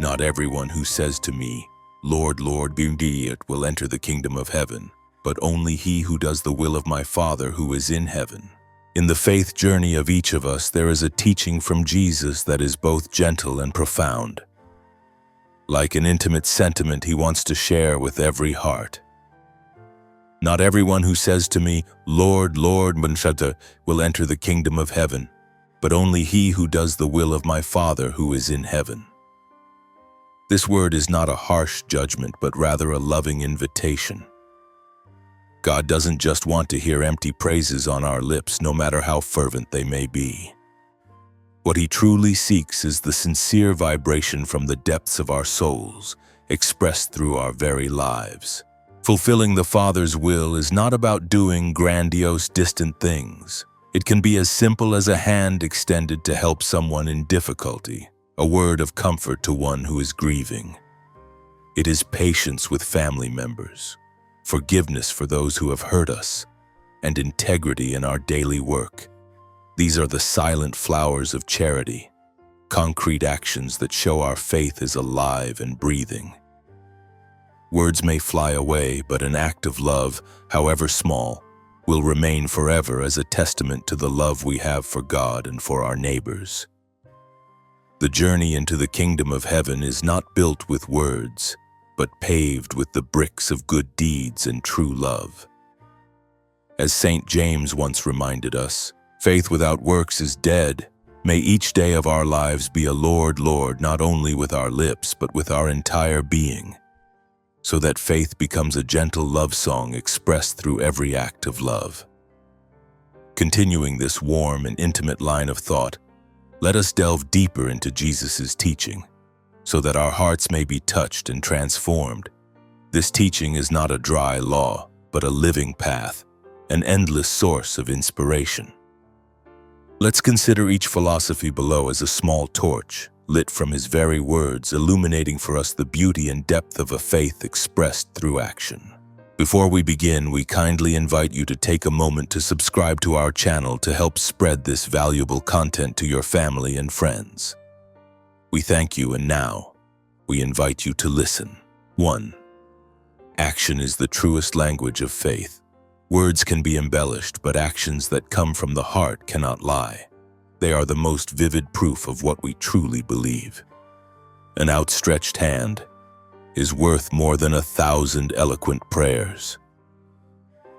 Not everyone who says to me, Lord, Lord, be will enter the kingdom of heaven, but only he who does the will of my Father who is in heaven. In the faith journey of each of us, there is a teaching from Jesus that is both gentle and profound. Like an intimate sentiment he wants to share with every heart. Not everyone who says to me, Lord, Lord, will enter the kingdom of heaven, but only he who does the will of my Father who is in heaven. This word is not a harsh judgment, but rather a loving invitation. God doesn't just want to hear empty praises on our lips, no matter how fervent they may be. What he truly seeks is the sincere vibration from the depths of our souls, expressed through our very lives. Fulfilling the Father's will is not about doing grandiose, distant things. It can be as simple as a hand extended to help someone in difficulty, a word of comfort to one who is grieving. It is patience with family members, forgiveness for those who have hurt us, and integrity in our daily work. These are the silent flowers of charity, concrete actions that show our faith is alive and breathing. Words may fly away, but an act of love, however small, will remain forever as a testament to the love we have for God and for our neighbors. The journey into the kingdom of heaven is not built with words, but paved with the bricks of good deeds and true love. As St. James once reminded us, faith without works is dead. May each day of our lives be a Lord, Lord, not only with our lips, but with our entire being, so that faith becomes a gentle love song expressed through every act of love. Continuing this warm and intimate line of thought, let us delve deeper into Jesus' teaching, so that our hearts may be touched and transformed. This teaching is not a dry law, but a living path, an endless source of inspiration. Let's consider each philosophy below as a small torch, lit from his very words, illuminating for us the beauty and depth of a faith expressed through action. Before we begin, we kindly invite you to take a moment to subscribe to our channel to help spread this valuable content to your family and friends. We thank you, and now, we invite you to listen. 1. Action is the truest language of faith. Words can be embellished, but actions that come from the heart cannot lie. They are the most vivid proof of what we truly believe. An outstretched hand is worth more than 1,000 eloquent prayers.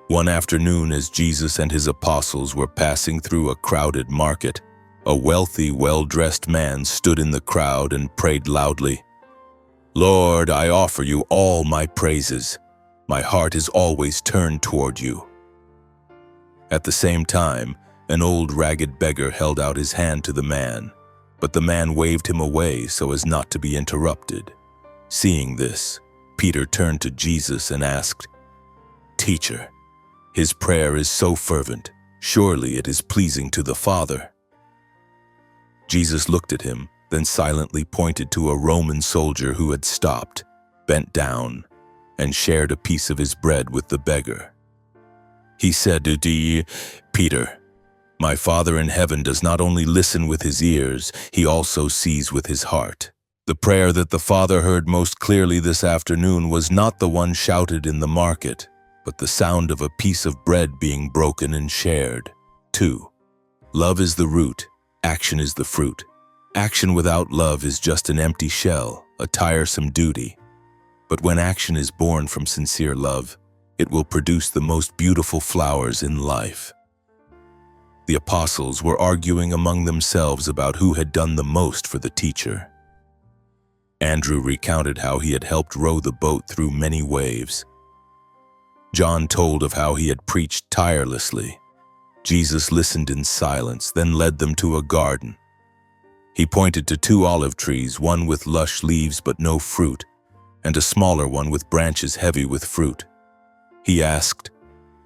One afternoon, as Jesus and his apostles were passing through a crowded market, a wealthy, well-dressed man stood in the crowd and prayed loudly, Lord, I offer you all my praises. My heart is always turned toward you. At the same time, an old ragged beggar held out his hand to the man, but the man waved him away so as not to be interrupted. Seeing this, Peter turned to Jesus and asked, Teacher, his prayer is so fervent, surely it is pleasing to the Father. Jesus looked at him, then silently pointed to a Roman soldier who had stopped, bent down, and shared a piece of his bread with the beggar. He said to Peter, My Father in heaven does not only listen with his ears, he also sees with his heart. The prayer that the Father heard most clearly this afternoon was not the one shouted in the market, but the sound of a piece of bread being broken and shared. 2. Love is the root, action is the fruit. Action without love is just an empty shell, a tiresome duty. But when action is born from sincere love, it will produce the most beautiful flowers in life. The apostles were arguing among themselves about who had done the most for the teacher. Andrew recounted how he had helped row the boat through many waves. John told of how he had preached tirelessly. Jesus listened in silence, then led them to a garden. He pointed to 2 olive trees, one with lush leaves but no fruit, and a smaller one with branches heavy with fruit. He asked,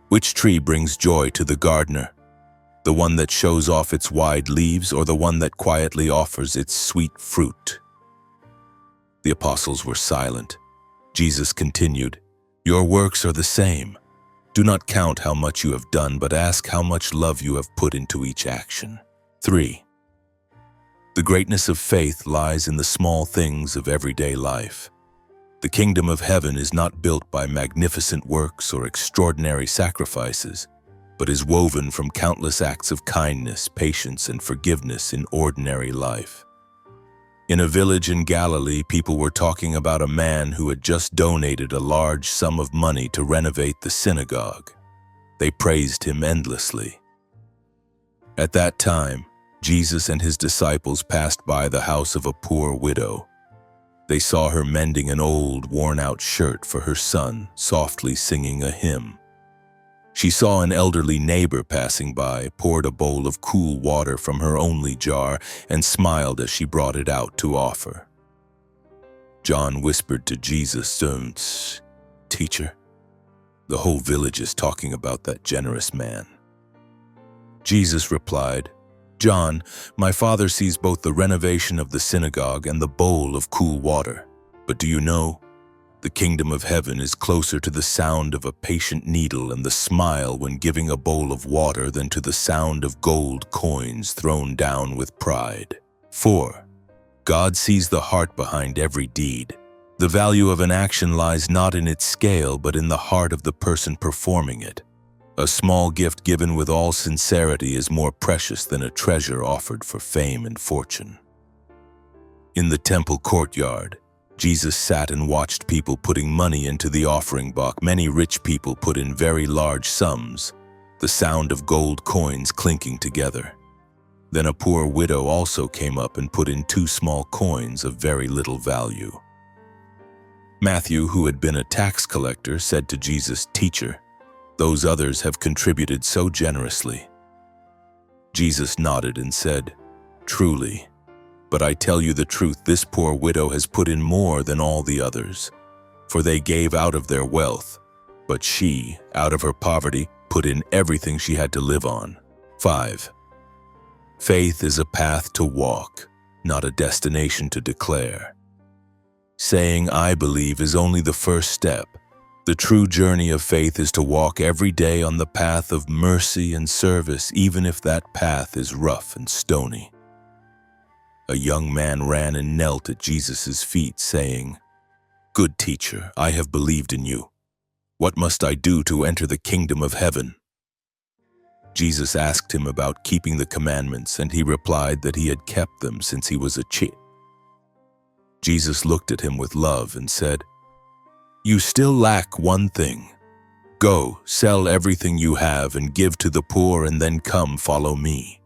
Which tree brings joy to the gardener? The one that shows off its wide leaves, or the one that quietly offers its sweet fruit? The apostles were silent. Jesus continued, Your works are the same. Do not count how much you have done, but ask how much love you have put into each action. 3. The greatness of faith lies in the small things of everyday life. The kingdom of heaven is not built by magnificent works or extraordinary sacrifices, but is woven from countless acts of kindness, patience, and forgiveness in ordinary life. In a village in Galilee, people were talking about a man who had just donated a large sum of money to renovate the synagogue. They praised him endlessly. At that time, Jesus and his disciples passed by the house of a poor widow. They saw her mending an old, worn-out shirt for her son, softly singing a hymn. She saw an elderly neighbor passing by, poured a bowl of cool water from her only jar, and smiled as she brought it out to offer. John whispered to Jesus, "Teacher, the whole village is talking about that generous man." Jesus replied, "John, my Father sees both the renovation of the synagogue and the bowl of cool water. But do you know, the kingdom of heaven is closer to the sound of a patient needle and the smile when giving a bowl of water than to the sound of gold coins thrown down with pride." 4. God sees the heart behind every deed. The value of an action lies not in its scale, but in the heart of the person performing it. A small gift given with all sincerity is more precious than a treasure offered for fame and fortune. In the temple courtyard, Jesus sat and watched people putting money into the offering box. Many rich people put in very large sums, the sound of gold coins clinking together. Then a poor widow also came up and put in 2 small coins of very little value. Matthew, who had been a tax collector, said to Jesus, "Teacher, those others have contributed so generously." Jesus nodded and said, "Truly, but I tell you the truth, this poor widow has put in more than all the others, for they gave out of their wealth, but she, out of her poverty, put in everything she had to live on." 5. Faith is a path to walk, not a destination to declare. Saying "I believe" is only the first step. The true journey of faith is to walk every day on the path of mercy and service, even if that path is rough and stony. A young man ran and knelt at Jesus' feet, saying, "Good teacher, I have believed in you. What must I do to enter the kingdom of heaven?" Jesus asked him about keeping the commandments, and he replied that he had kept them since he was a child. Jesus looked at him with love and said, "You still lack one thing. Go, sell everything you have and give to the poor, and then come follow me."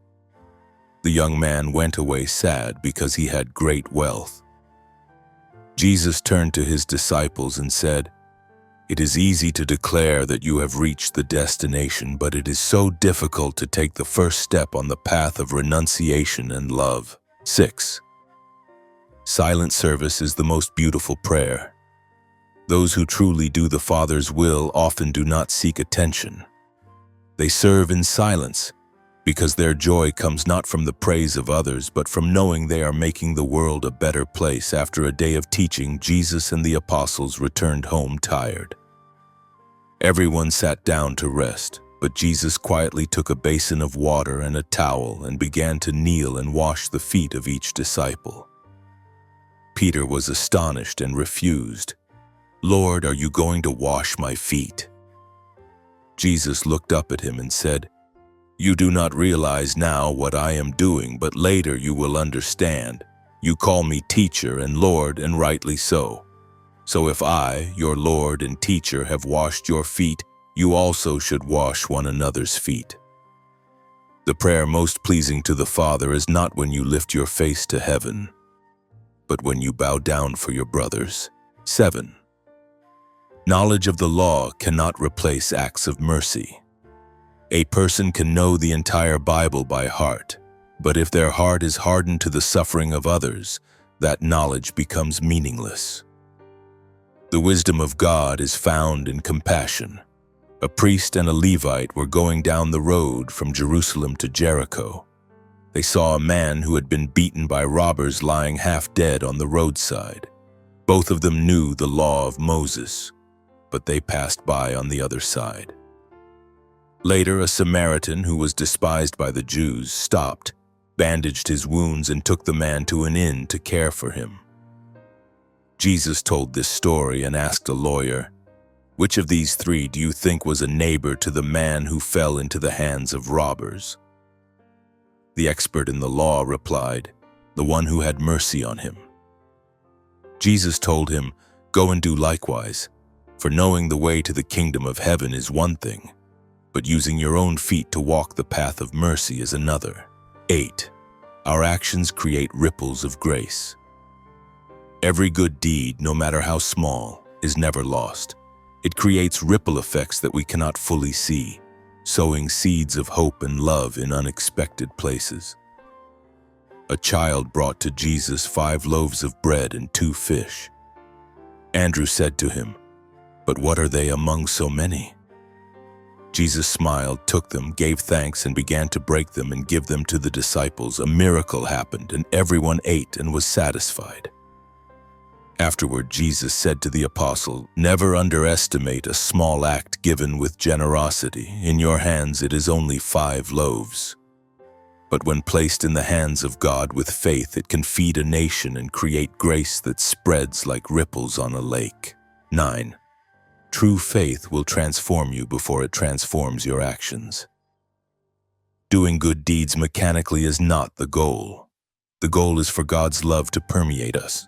The young man went away sad because he had great wealth. Jesus turned to his disciples and said, "It is easy to declare that you have reached the destination, but it is so difficult to take the first step on the path of renunciation and love." 6. Silent service is the most beautiful prayer. Those who truly do the Father's will often do not seek attention. They serve in silence because their joy comes not from the praise of others, but from knowing they are making the world a better place. After a day of teaching, Jesus and the apostles returned home tired. Everyone sat down to rest, but Jesus quietly took a basin of water and a towel and began to kneel and wash the feet of each disciple. Peter was astonished and refused. "Lord, are you going to wash my feet?" Jesus looked up at him and said, "You do not realize now what I am doing, but later you will understand. You call me teacher and Lord, and rightly so. So if I, your Lord and teacher, have washed your feet, you also should wash one another's feet." The prayer most pleasing to the Father is not when you lift your face to heaven, but when you bow down for your brothers. 7. Knowledge of the law cannot replace acts of mercy. A person can know the entire Bible by heart, but if their heart is hardened to the suffering of others, that knowledge becomes meaningless. The wisdom of God is found in compassion. A priest and a Levite were going down the road from Jerusalem to Jericho. They saw a man who had been beaten by robbers lying half dead on the roadside. Both of them knew the law of Moses, but they passed by on the other side. Later, a Samaritan who was despised by the Jews stopped, bandaged his wounds, and took the man to an inn to care for him. Jesus told this story and asked a lawyer, "Which of these three do you think was a neighbor to the man who fell into the hands of robbers?" The expert in the law replied, "The one who had mercy on him." Jesus told him, "Go and do likewise, for knowing the way to the kingdom of heaven is one thing, but using your own feet to walk the path of mercy is another." 8. Our actions create ripples of grace. Every good deed, no matter how small, is never lost. It creates ripple effects that we cannot fully see, sowing seeds of hope and love in unexpected places. A child brought to Jesus 5 loaves of bread and 2 fish. Andrew said to him, "But what are they among so many?" Jesus smiled, took them, gave thanks, and began to break them and give them to the disciples. A miracle happened, and everyone ate and was satisfied. Afterward, Jesus said to the apostle, "Never underestimate a small act given with generosity. In your hands it is only 5 loaves. But when placed in the hands of God with faith, it can feed a nation and create grace that spreads like ripples on a lake." 9. True faith will transform you before it transforms your actions. Doing good deeds mechanically is not the goal. The goal is for God's love to permeate us,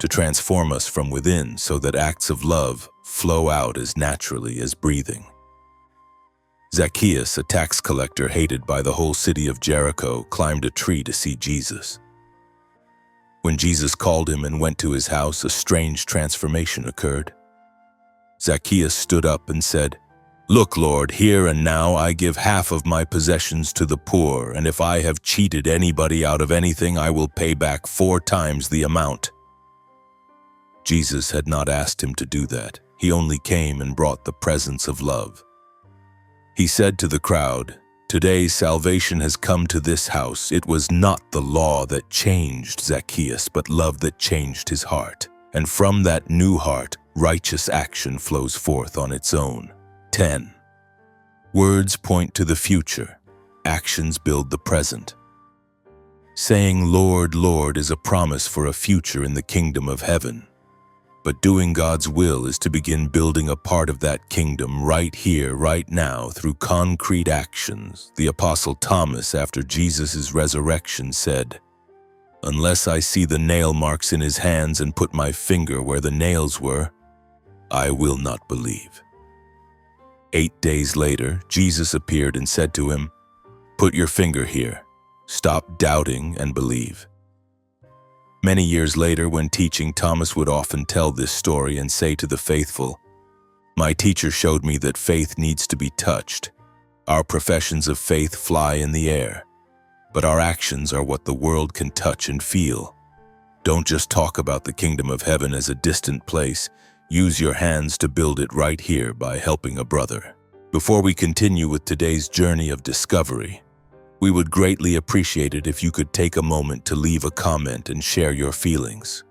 to transform us from within so that acts of love flow out as naturally as breathing. Zacchaeus, a tax collector hated by the whole city of Jericho, climbed a tree to see Jesus. When Jesus called him and went to his house, a strange transformation occurred. Zacchaeus stood up and said, "Look, Lord, here and now I give half of my possessions to the poor, and if I have cheated anybody out of anything, I will pay back 4 times the amount." Jesus had not asked him to do that. He only came and brought the presence of love. He said to the crowd, "Today salvation has come to this house. It was not the law that changed Zacchaeus, but love that changed his heart. And from that new heart, righteous action flows forth on its own." 10. Words point to the future. Actions build the present. Saying "Lord, Lord" is a promise for a future in the kingdom of heaven. But doing God's will is to begin building a part of that kingdom right here, right now, through concrete actions. The Apostle Thomas, after Jesus' resurrection, said, "Unless I see the nail marks in his hands and put my finger where the nails were, I will not believe." 8 days later, Jesus appeared and said to him, "Put your finger here. Stop doubting and believe." Many years later, when teaching, Thomas would often tell this story and say to the faithful, "My teacher showed me that faith needs to be touched. Our professions of faith fly in the air, but our actions are what the world can touch and feel. Don't just talk about the kingdom of heaven as a distant place. Use your hands to build it right here by helping a brother." Before we continue with today's journey of discovery, we would greatly appreciate it if you could take a moment to leave a comment and share your feelings.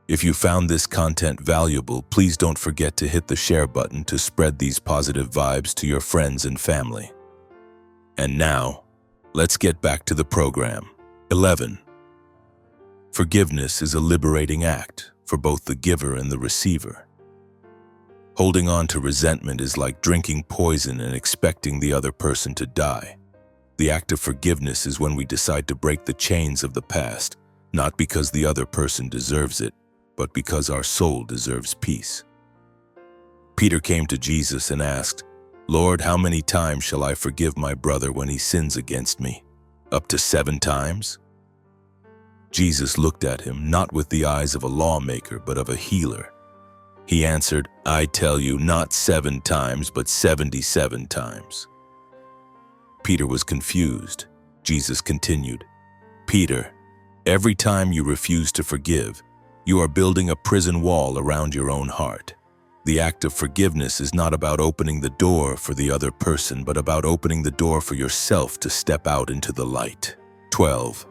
If you found this content valuable, please don't forget to hit the share button to spread these positive vibes to your friends and family. And now, let's get back to the program. 11. Forgiveness is a liberating act for both the giver and the receiver. Holding on to resentment is like drinking poison and expecting the other person to die. The act of forgiveness is when we decide to break the chains of the past, not because the other person deserves it, but because our soul deserves peace. Peter came to Jesus and asked, "Lord, how many times shall I forgive my brother when he sins against me? Up to 7 times?" Jesus looked at him, not with the eyes of a lawmaker, but of a healer. He answered, "I tell you, not 7 times, but 77 times. Peter was confused. Jesus continued, "Peter, every time you refuse to forgive, you are building a prison wall around your own heart. The act of forgiveness is not about opening the door for the other person, but about opening the door for yourself to step out into the light." 12.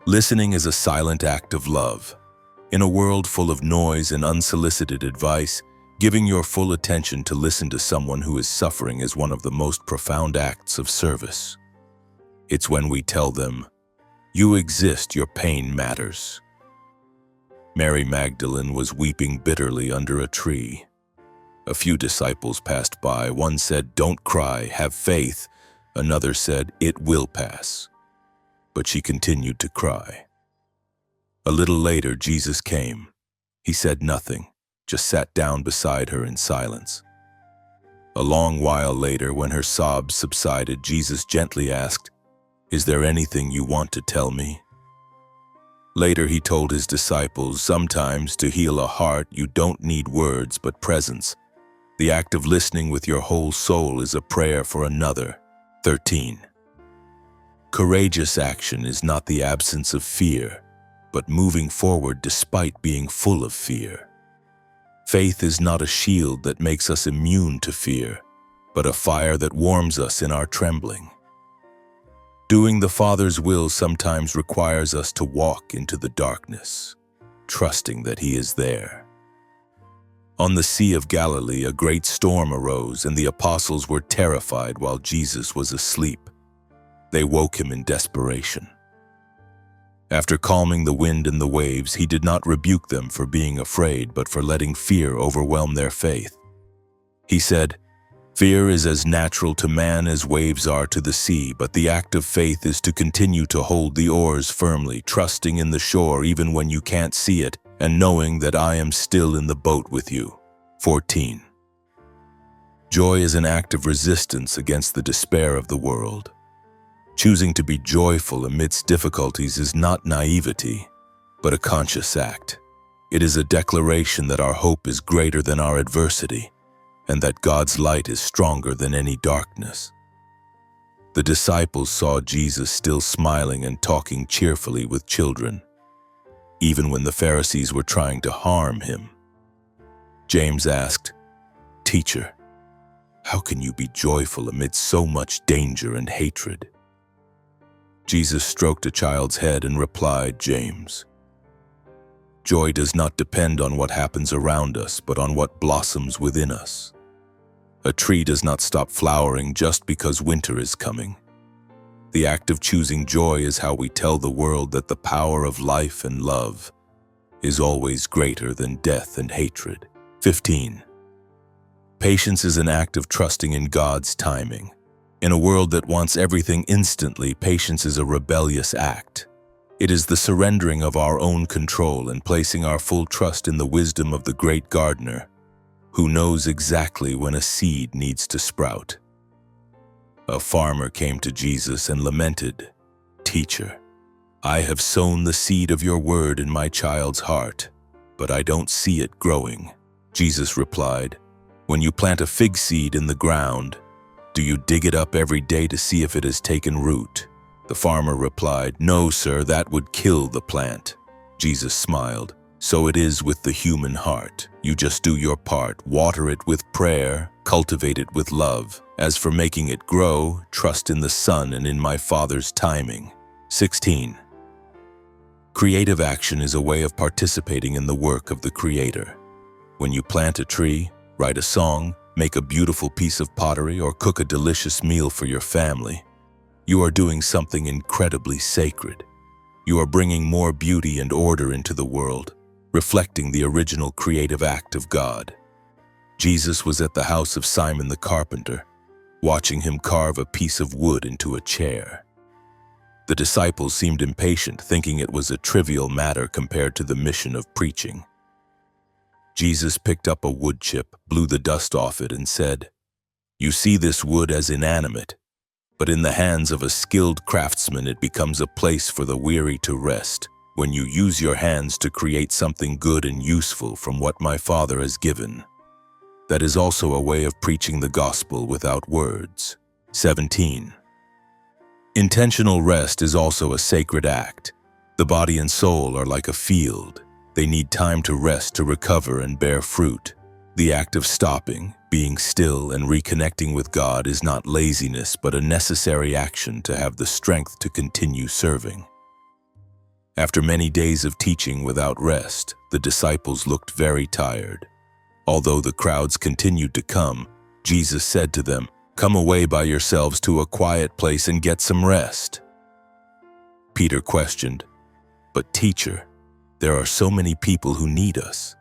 Listening is a silent act of love. In a world full of noise and unsolicited advice, giving your full attention to listen to someone who is suffering is one of the most profound acts of service. It's when we tell them, You exist, your pain matters. Mary Magdalene was weeping bitterly under a tree. A few disciples passed by. One said, "Don't cry, have faith." Another said, "It will pass." But she continued to cry. A little later, Jesus came. He said nothing, just sat down beside her in silence. A long while later, when her sobs subsided, Jesus gently asked, "Is there anything you want to tell me?" Later, he told his disciples, sometimes to heal a heart, you don't need words but presence. The act of listening with your whole soul is a prayer for another. 13. Courageous action is not the absence of fear, but moving forward despite being full of fear. Faith is not a shield that makes us immune to fear, but a fire that warms us in our trembling. Doing the Father's will sometimes requires us to walk into the darkness, trusting that He is there. On the Sea of Galilee, a great storm arose, and the apostles were terrified while Jesus was asleep. They woke him in desperation. After calming the wind and the waves, he did not rebuke them for being afraid, but for letting fear overwhelm their faith. He said, "Fear is as natural to man as waves are to the sea, but the act of faith is to continue to hold the oars firmly, trusting in the shore even when you can't see it, and knowing that I am still in the boat with you." 14. Joy is an act of resistance against the despair of the world. Choosing to be joyful amidst difficulties is not naivety, but a conscious act. It is a declaration that our hope is greater than our adversity, and that God's light is stronger than any darkness. The disciples saw Jesus still smiling and talking cheerfully with children, even when the Pharisees were trying to harm him. James asked, "Teacher, how can you be joyful amidst so much danger and hatred?" Jesus stroked a child's head and replied, "James, joy does not depend on what happens around us, but on what blossoms within us. A tree does not stop flowering just because winter is coming. The act of choosing joy is how we tell the world that the power of life and love is always greater than death and hatred." 15. Patience is an act of trusting in God's timing. In a world that wants everything instantly, patience is a rebellious act. It is the surrendering of our own control and placing our full trust in the wisdom of the great gardener, who knows exactly when a seed needs to sprout. A farmer came to Jesus and lamented, "Teacher, I have sown the seed of your word in my child's heart, but I don't see it growing." Jesus replied, "When you plant a fig seed in the ground, do you dig it up every day to see if it has taken root?" The farmer replied, "No, sir, that would kill the plant." Jesus smiled, "So it is with the human heart. You just do your part, water it with prayer, cultivate it with love. As for making it grow, trust in the Son and in my Father's timing." 16. Creative action is a way of participating in the work of the Creator. When you plant a tree, write a song, make a beautiful piece of pottery, or cook a delicious meal for your family, you are doing something incredibly sacred. You are bringing more beauty and order into the world, reflecting the original creative act of God. Jesus was at the house of Simon the carpenter, watching him carve a piece of wood into a chair. The disciples seemed impatient, thinking it was a trivial matter compared to the mission of preaching. Jesus picked up a wood chip, blew the dust off it, and said, "You see this wood as inanimate, but in the hands of a skilled craftsman it becomes a place for the weary to rest. When you use your hands to create something good and useful from what my Father has given, that is also a way of preaching the gospel without words." 17. Intentional rest is also a sacred act. The body and soul are like a field. They need time to rest to recover and bear fruit. The act of stopping, being still, and reconnecting with God is not laziness, but a necessary action to have the strength to continue serving. After many days of teaching without rest, the disciples looked very tired. Although the crowds continued to come, Jesus said to them, "Come away by yourselves to a quiet place and get some rest." Peter questioned. "But teacher, there are so many people who need us."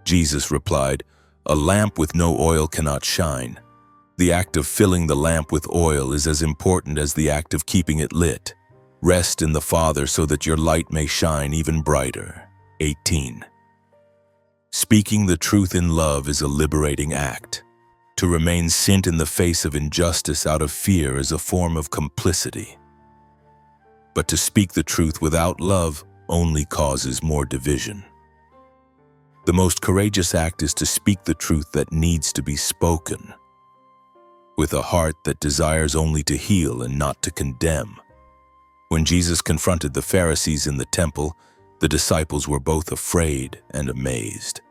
Jesus replied, "A lamp with no oil cannot shine. The act of filling the lamp with oil is as important as the act of keeping it lit. Rest in the Father so that your light may shine even brighter." 18. Speaking the truth in love is a liberating act. To remain silent in the face of injustice out of fear is a form of complicity. But to speak the truth without love only causes more division. The most courageous act is to speak the truth that needs to be spoken, with a heart that desires only to heal and not to condemn. When Jesus confronted the Pharisees in the temple, the disciples were both afraid and amazed.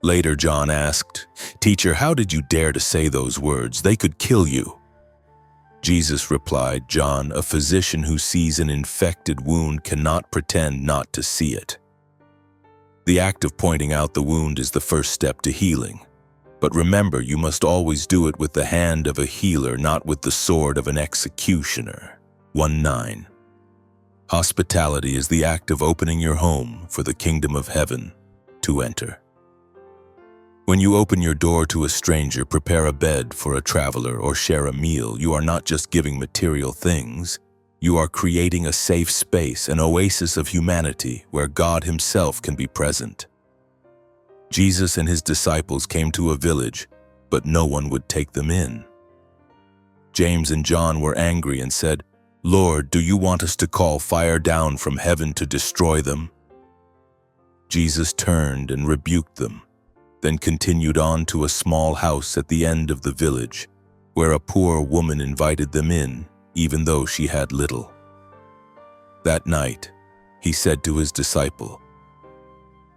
Later, John asked, "Teacher, how did you dare to say those words? They could kill you." Jesus replied, "John, a physician who sees an infected wound cannot pretend not to see it. The act of pointing out the wound is the first step to healing. But remember, you must always do it with the hand of a healer, not with the sword of an executioner." 1:9. Hospitality is the act of opening your home for the kingdom of heaven to enter. When you open your door to a stranger, prepare a bed for a traveler, or share a meal, you are not just giving material things. You are creating a safe space, an oasis of humanity where God Himself can be present. Jesus and His disciples came to a village, but no one would take them in. James and John were angry and said, "Lord, do you want us to call fire down from heaven to destroy them?" Jesus turned and rebuked them, then continued on to a small house at the end of the village, where a poor woman invited them in, even though she had little. That night, He said to His disciple,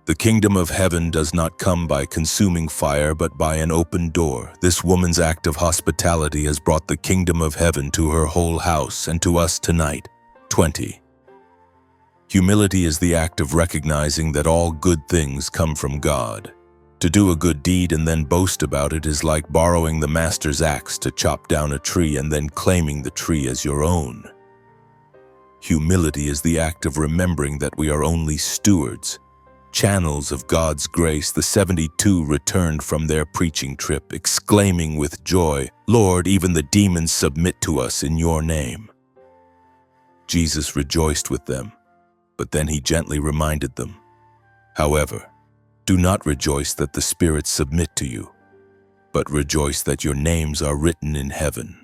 "The kingdom of heaven does not come by consuming fire, but by an open door." This woman's act of hospitality has brought the kingdom of heaven to her whole house and to us tonight. 20. Humility is the act of recognizing that all good things come from God. To do a good deed and then boast about it is like borrowing the master's axe to chop down a tree and then claiming the tree as your own. Humility is the act of remembering that we are only stewards, channels of God's grace. The 72 returned from their preaching trip, exclaiming with joy, "Lord, even the demons submit to us in your name." Jesus rejoiced with them, but then He gently reminded them, "However, do not rejoice that the spirits submit to you, but rejoice that your names are written in heaven."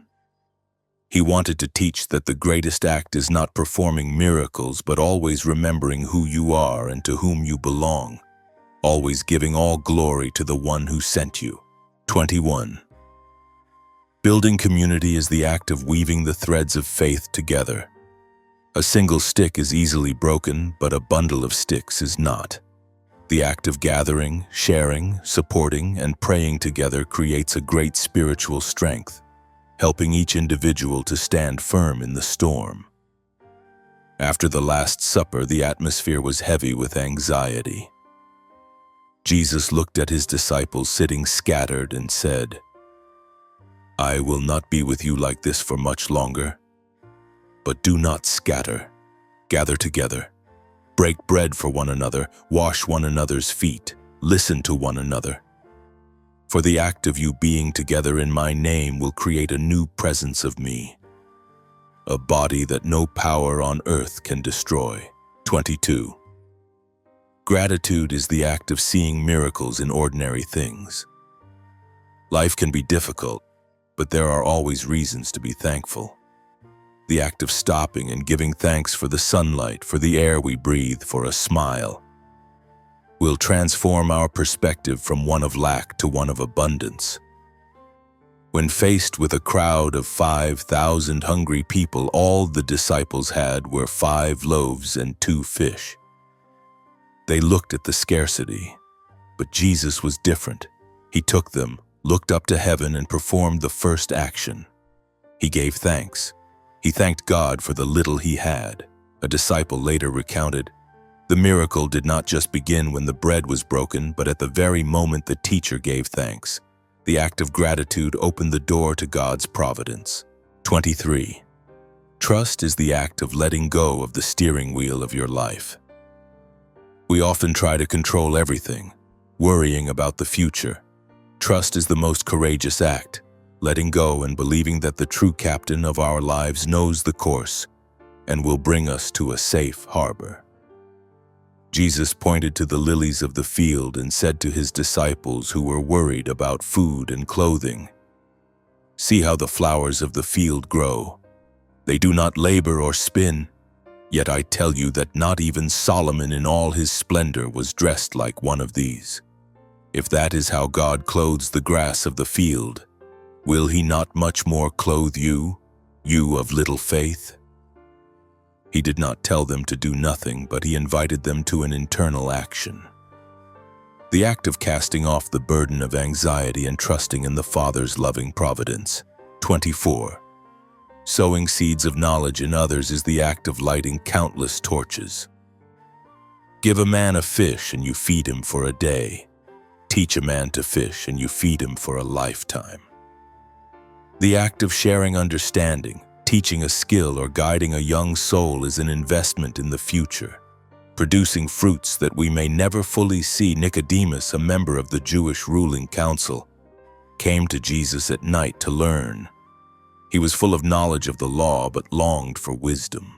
He wanted to teach that the greatest act is not performing miracles, but always remembering who you are and to whom you belong, always giving all glory to the one who sent you. 21. Building community is the act of weaving the threads of faith together. A single stick is easily broken, but a bundle of sticks is not. The act of gathering, sharing, supporting, and praying together creates a great spiritual strength, helping each individual to stand firm in the storm. After the Last Supper, the atmosphere was heavy with anxiety. Jesus looked at His disciples sitting scattered and said, "I will not be with you like this for much longer. But do not scatter. Gather together. Break bread for one another, wash one another's feet, listen to one another. For the act of you being together in my name will create a new presence of me, a body that no power on earth can destroy." 22. Gratitude is the act of seeing miracles in ordinary things. Life can be difficult, but there are always reasons to be thankful. The act of stopping and giving thanks for the sunlight, for the air we breathe, for a smile, will transform our perspective from one of lack to one of abundance. When faced with a crowd of 5,000 hungry people, all the disciples had were 5 loaves and 2 fish. They looked at the scarcity, but Jesus was different. He took them, looked up to heaven, and performed the first action. He gave thanks. He thanked God for the little he had. A disciple later recounted, "The miracle did not just begin when the bread was broken, but at the very moment the teacher gave thanks. The act of gratitude opened the door to God's providence." 23. Trust is the act of letting go of the steering wheel of your life. We often try to control everything, worrying about the future. Trust is the most courageous act, letting go and believing that the true captain of our lives knows the course and will bring us to a safe harbor. Jesus pointed to the lilies of the field and said to his disciples who were worried about food and clothing, "See how the flowers of the field grow. They do not labor or spin. Yet I tell you that not even Solomon in all his splendor was dressed like one of these. If that is how God clothes the grass of the field, will he not much more clothe you, you of little faith?" He did not tell them to do nothing, but he invited them to an internal action. The act of casting off the burden of anxiety and trusting in the Father's loving providence. 24. Sowing seeds of knowledge in others is the act of lighting countless torches. Give a man a fish and you feed him for a day. Teach a man to fish and you feed him for a lifetime. The act of sharing understanding, teaching a skill, or guiding a young soul is an investment in the future, producing fruits that we may never fully see. Nicodemus, a member of the Jewish ruling council, came to Jesus at night to learn. He was full of knowledge of the law but longed for wisdom.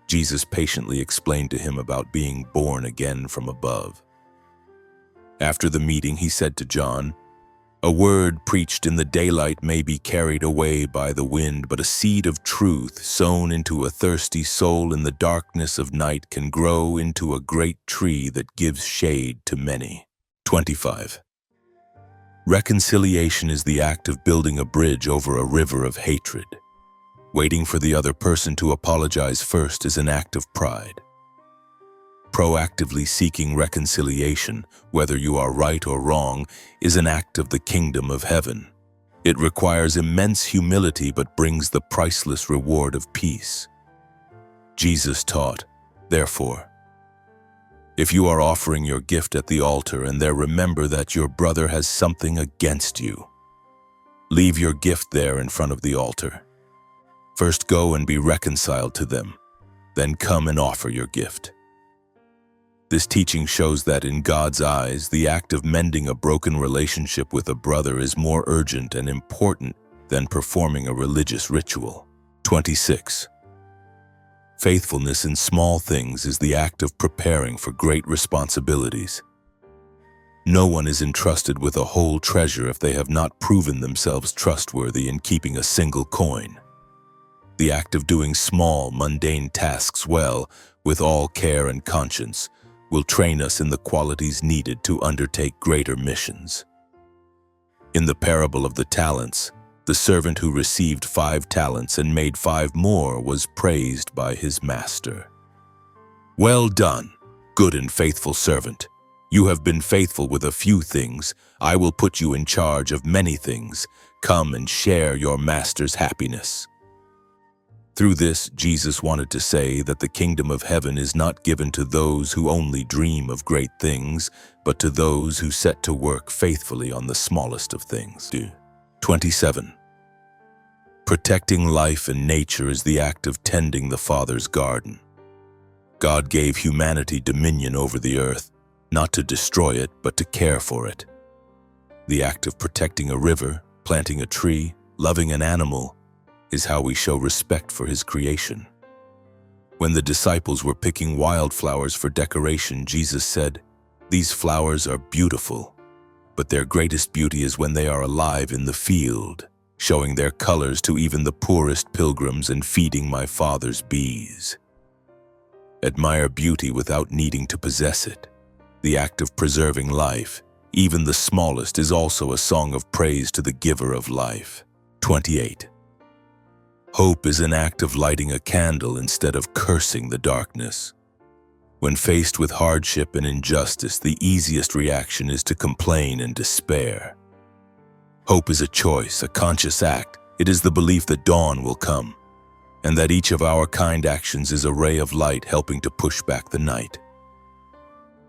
Jesus patiently explained to him about being born again from above. After the meeting, he said to John, "A word preached in the daylight may be carried away by the wind, but a seed of truth sown into a thirsty soul in the darkness of night can grow into a great tree that gives shade to many." 25. Reconciliation is the act of building a bridge over a river of hatred. Waiting for the other person to apologize first is an act of pride. Proactively seeking reconciliation, whether you are right or wrong, is an act of the kingdom of heaven. It requires immense humility but brings the priceless reward of peace. Jesus taught, therefore, if you are offering your gift at the altar and there remember that your brother has something against you, leave your gift there in front of the altar. First go and be reconciled to them, then come and offer your gift. This teaching shows that in God's eyes, the act of mending a broken relationship with a brother is more urgent and important than performing a religious ritual. 26. Faithfulness in small things is the act of preparing for great responsibilities. No one is entrusted with a whole treasure if they have not proven themselves trustworthy in keeping a single coin. The act of doing small, mundane tasks well, with all care and conscience, will train us in the qualities needed to undertake greater missions. In the parable of the talents, the servant who received 5 talents and made 5 more was praised by his master. "Well done, good and faithful servant. You have been faithful with a few things. I will put you in charge of many things. Come and share your master's happiness." Through this, Jesus wanted to say that the kingdom of heaven is not given to those who only dream of great things, but to those who set to work faithfully on the smallest of things. 27. Protecting life and nature is the act of tending the Father's garden. God gave humanity dominion over the earth, not to destroy it, but to care for it. The act of protecting a river, planting a tree, loving an animal, is how we show respect for his creation. When the disciples were picking wildflowers for decoration, Jesus said, "These flowers are beautiful, but their greatest beauty is when they are alive in the field, showing their colors to even the poorest pilgrims and feeding my Father's bees." Admire beauty without needing to possess it. The act of preserving life, even the smallest, is also a song of praise to the giver of life. 28. Hope is an act of lighting a candle instead of cursing the darkness. When faced with hardship and injustice, the easiest reaction is to complain and despair. Hope is a choice, a conscious act. It is the belief that dawn will come, and that each of our kind actions is a ray of light helping to push back the night.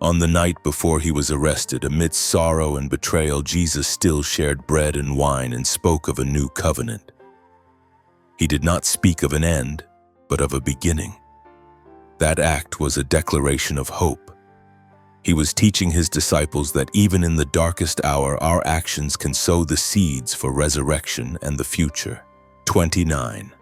On the night before he was arrested, amidst sorrow and betrayal, Jesus still shared bread and wine and spoke of a new covenant. He did not speak of an end, but of a beginning. That act was a declaration of hope. He was teaching his disciples that even in the darkest hour, our actions can sow the seeds for resurrection and the future. 29.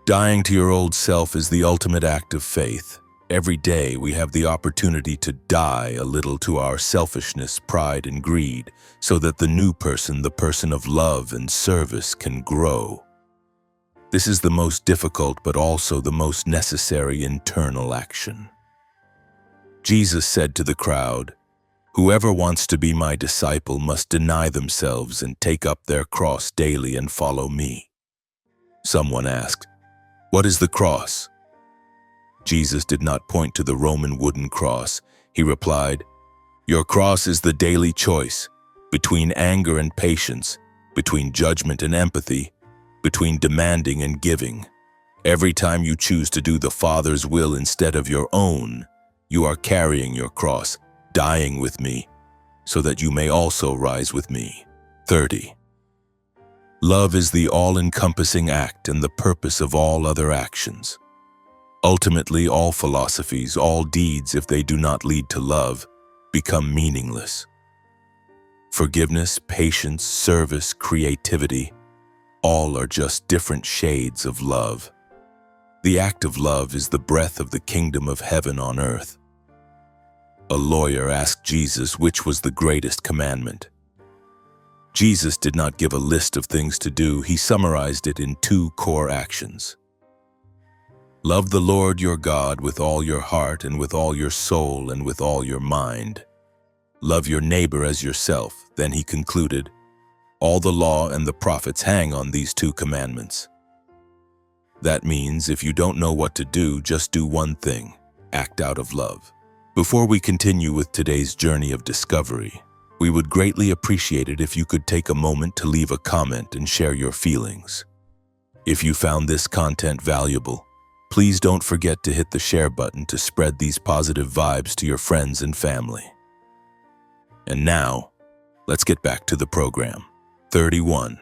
Dying to your old self is the ultimate act of faith. Every day we have the opportunity to die a little to our selfishness, pride, and greed, so that the new person, the person of love and service, can grow. This is the most difficult but also the most necessary internal action. Jesus said to the crowd, "Whoever wants to be my disciple must deny themselves and take up their cross daily and follow me." Someone asked, "What is the cross?" Jesus did not point to the Roman wooden cross. He replied, "Your cross is the daily choice between anger and patience, between judgment and empathy, between demanding and giving. Every time you choose to do the Father's will instead of your own, you are carrying your cross, dying with me, so that you may also rise with me." 30. Love is the all-encompassing act and the purpose of all other actions. Ultimately, all philosophies, all deeds, if they do not lead to love, become meaningless. Forgiveness, patience, service, creativity, all are just different shades of love. The act of love is the breath of the kingdom of heaven on earth. A lawyer asked Jesus which was the greatest commandment. Jesus did not give a list of things to do. He summarized it in 2 core actions. Love the Lord your God with all your heart and with all your soul and with all your mind. Love your neighbor as yourself. Then he concluded, all the law and the prophets hang on these 2 commandments. That means if you don't know what to do, just do one thing: act out of love. Before we continue with today's journey of discovery, we would greatly appreciate it if you could take a moment to leave a comment and share your feelings. If you found this content valuable, please don't forget to hit the share button to spread these positive vibes to your friends and family. And now, let's get back to the program. 31.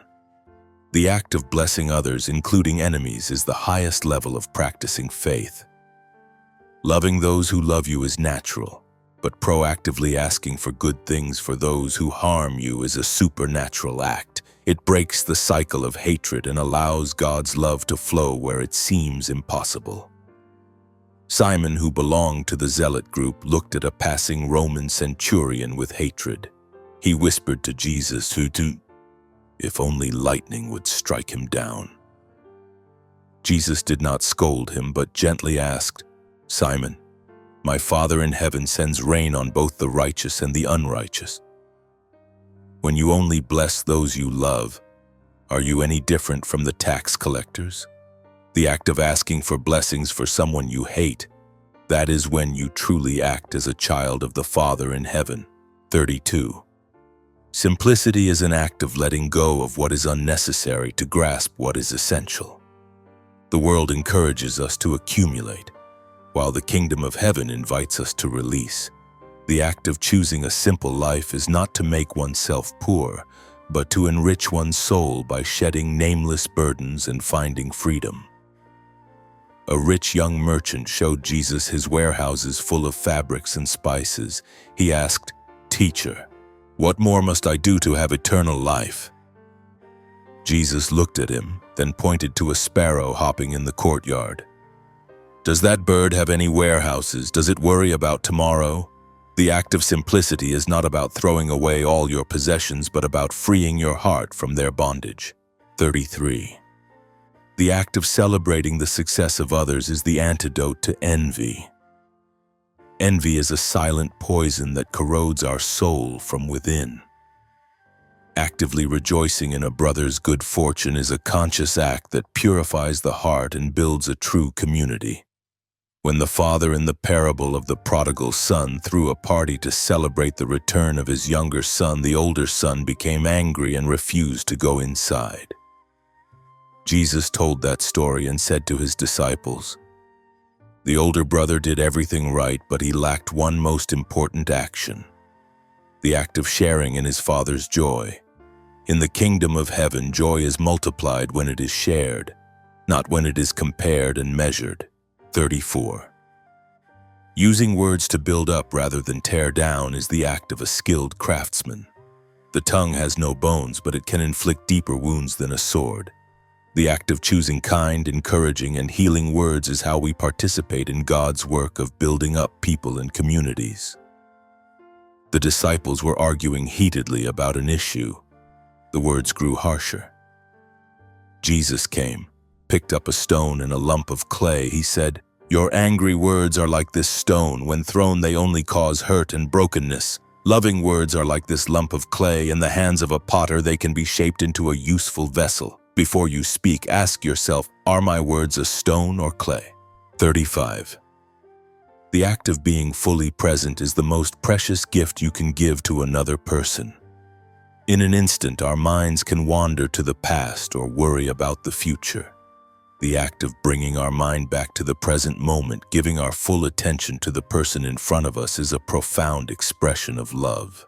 The act of blessing others, including enemies, is the highest level of practicing faith. Loving those who love you is natural, but proactively asking for good things for those who harm you is a supernatural act. It breaks the cycle of hatred and allows God's love to flow where it seems impossible. Simon, who belonged to the zealot group, looked at a passing Roman centurion with hatred. He whispered to Jesus, if only lightning would strike him down. Jesus did not scold him, but gently asked, "Simon, my Father in heaven sends rain on both the righteous and the unrighteous. When you only bless those you love, are you any different from the tax collectors? The act of asking for blessings for someone you hate, that is when you truly act as a child of the Father in heaven." 32. Simplicity is an act of letting go of what is unnecessary to grasp what is essential. The world encourages us to accumulate, while the kingdom of heaven invites us to release. The act of choosing a simple life is not to make oneself poor, but to enrich one's soul by shedding nameless burdens and finding freedom. A rich young merchant showed Jesus his warehouses full of fabrics and spices. He asked, "Teacher, what more must I do to have eternal life?" Jesus looked at him, then pointed to a sparrow hopping in the courtyard. "Does that bird have any warehouses? Does it worry about tomorrow?" The act of simplicity is not about throwing away all your possessions, but about freeing your heart from their bondage. 33. The act of celebrating the success of others is the antidote to envy. Envy is a silent poison that corrodes our soul from within. Actively rejoicing in a brother's good fortune is a conscious act that purifies the heart and builds a true community. When the father in the parable of the prodigal son threw a party to celebrate the return of his younger son, the older son became angry and refused to go inside. Jesus told that story and said to his disciples, "The older brother did everything right, but he lacked one most important action, the act of sharing in his father's joy. In the kingdom of heaven, joy is multiplied when it is shared, not when it is compared and measured. 34. Using words to build up rather than tear down is the act of a skilled craftsman. The tongue has no bones, but it can inflict deeper wounds than a sword. The act of choosing kind, encouraging, and healing words is how we participate in God's work of building up people and communities. The disciples were arguing heatedly about an issue. The words grew harsher. Jesus came, picked up a stone and a lump of clay. He said, "Your angry words are like this stone. When thrown, they only cause hurt and brokenness. Loving words are like this lump of clay. In the hands of a potter, they can be shaped into a useful vessel. Before you speak, ask yourself, are my words a stone or clay?" 35. The act of being fully present is the most precious gift you can give to another person. In an instant, our minds can wander to the past or worry about the future. The act of bringing our mind back to the present moment, giving our full attention to the person in front of us, is a profound expression of love.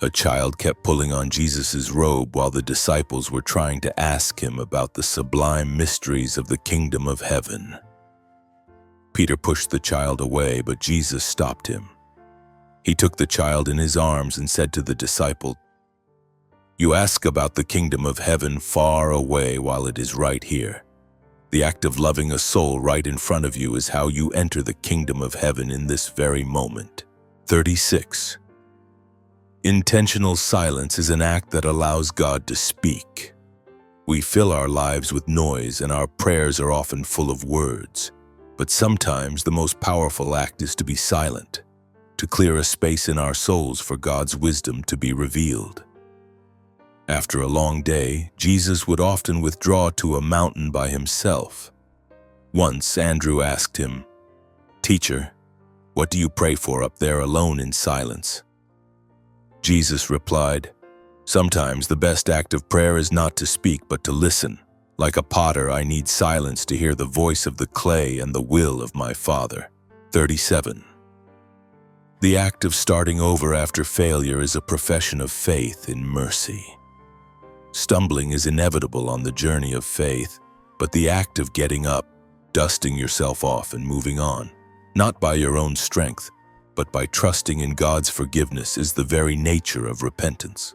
A child kept pulling on Jesus' robe while the disciples were trying to ask him about the sublime mysteries of the kingdom of heaven. Peter pushed the child away, but Jesus stopped him. He took the child in his arms and said to the disciple, "You ask about the kingdom of heaven far away while it is right here. The act of loving a soul right in front of you is how you enter the kingdom of heaven in this very moment." 36. Intentional silence is an act that allows God to speak. We fill our lives with noise, and our prayers are often full of words. But sometimes the most powerful act is to be silent, to clear a space in our souls for God's wisdom to be revealed. After a long day, Jesus would often withdraw to a mountain by himself. Once Andrew asked him, "Teacher, what do you pray for up there alone in silence?" Jesus replied, "Sometimes the best act of prayer is not to speak but to listen. Like a potter, I need silence to hear the voice of the clay and the will of my Father." 37. The act of starting over after failure is a profession of faith in mercy. Stumbling is inevitable on the journey of faith, but the act of getting up, dusting yourself off and moving on, not by your own strength, but by trusting in God's forgiveness, is the very nature of repentance.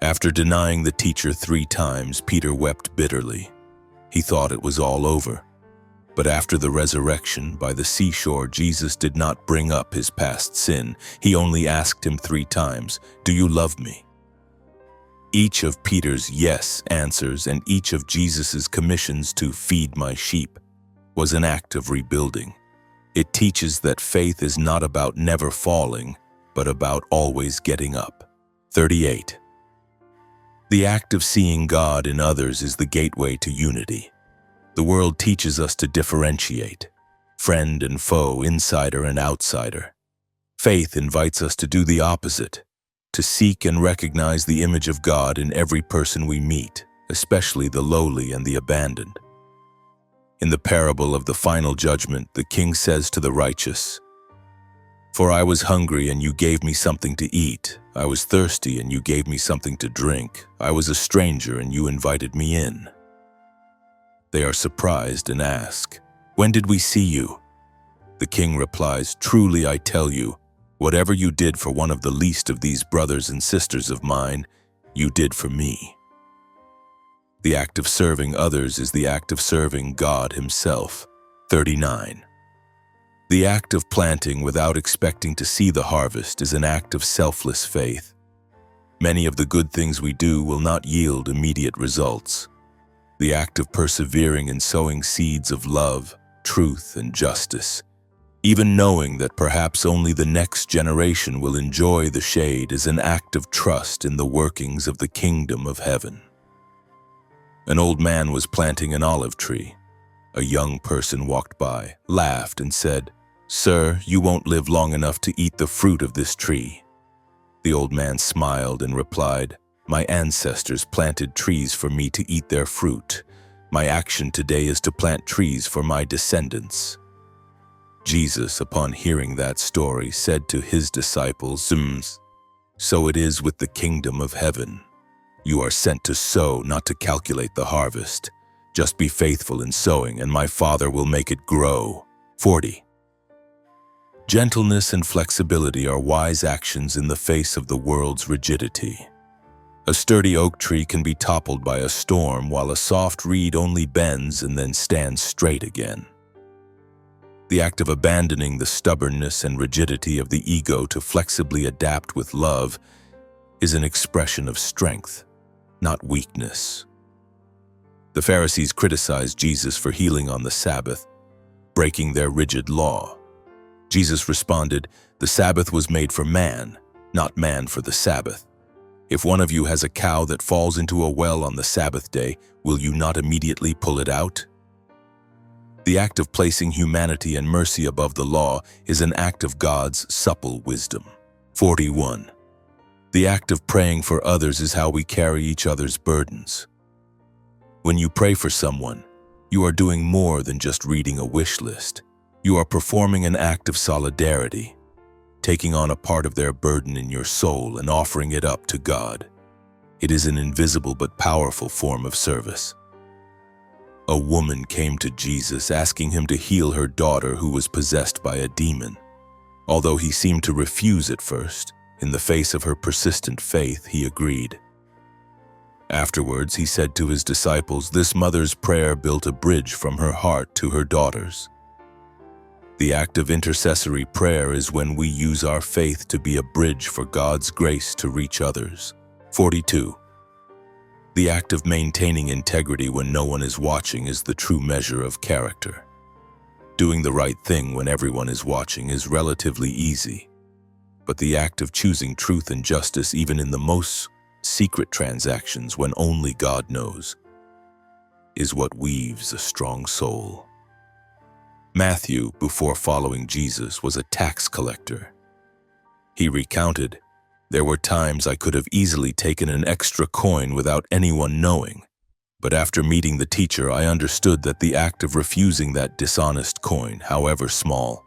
After denying the teacher 3 times, Peter wept bitterly. He thought it was all over. But after the resurrection, by the seashore, Jesus did not bring up his past sin. He only asked him 3 times, "Do you love me?" Each of Peter's yes answers and each of Jesus' commissions to "feed my sheep" was an act of rebuilding. It teaches that faith is not about never falling, but about always getting up. 38. The act of seeing God in others is the gateway to unity. The world teaches us to differentiate, friend and foe, insider and outsider. Faith invites us to do the opposite, to seek and recognize the image of God in every person we meet, especially the lowly and the abandoned. In the parable of the final judgment, the king says to the righteous, "For I was hungry and you gave me something to eat. I was thirsty and you gave me something to drink. I was a stranger and you invited me in." They are surprised and ask, "When did we see you?" The king replies, "Truly I tell you, whatever you did for one of the least of these brothers and sisters of mine, you did for me." The act of serving others is the act of serving God himself. 39. The act of planting without expecting to see the harvest is an act of selfless faith. Many of the good things we do will not yield immediate results. The act of persevering in sowing seeds of love, truth, and justice, even knowing that perhaps only the next generation will enjoy the shade, is an act of trust in the workings of the kingdom of heaven. An old man was planting an olive tree. A young person walked by, laughed, and said, "Sir, you won't live long enough to eat the fruit of this tree." The old man smiled and replied, "My ancestors planted trees for me to eat their fruit. My action today is to plant trees for my descendants." Jesus, upon hearing that story, said to his disciples, "So it is with the kingdom of heaven. You are sent to sow, not to calculate the harvest. Just be faithful in sowing, and my Father will make it grow. 40. Gentleness and flexibility are wise actions in the face of the world's rigidity. A sturdy oak tree can be toppled by a storm, while a soft reed only bends and then stands straight again. The act of abandoning the stubbornness and rigidity of the ego to flexibly adapt with love is an expression of strength, not weakness. The Pharisees criticized Jesus for healing on the Sabbath, breaking their rigid law. Jesus responded, "The Sabbath was made for man, not man for the Sabbath. If one of you has a cow that falls into a well on the Sabbath day, will you not immediately pull it out?" The act of placing humanity and mercy above the law is an act of God's supple wisdom. 41. The act of praying for others is how we carry each other's burdens. When you pray for someone, you are doing more than just reading a wish list. You are performing an act of solidarity, taking on a part of their burden in your soul and offering it up to God. It is an invisible but powerful form of service. A woman came to Jesus asking him to heal her daughter who was possessed by a demon. Although he seemed to refuse at first, in the face of her persistent faith, he agreed. Afterwards, he said to his disciples, "This mother's prayer built a bridge from her heart to her daughters." The act of intercessory prayer is when we use our faith to be a bridge for God's grace to reach others. 42. The act of maintaining integrity when no one is watching is the true measure of character. Doing the right thing when everyone is watching is relatively easy, but the act of choosing truth and justice even in the most secret transactions when only God knows is what weaves a strong soul. Matthew, before following Jesus, was a tax collector. He recounted, "There were times I could have easily taken an extra coin without anyone knowing, but after meeting the teacher, I understood that the act of refusing that dishonest coin, however small,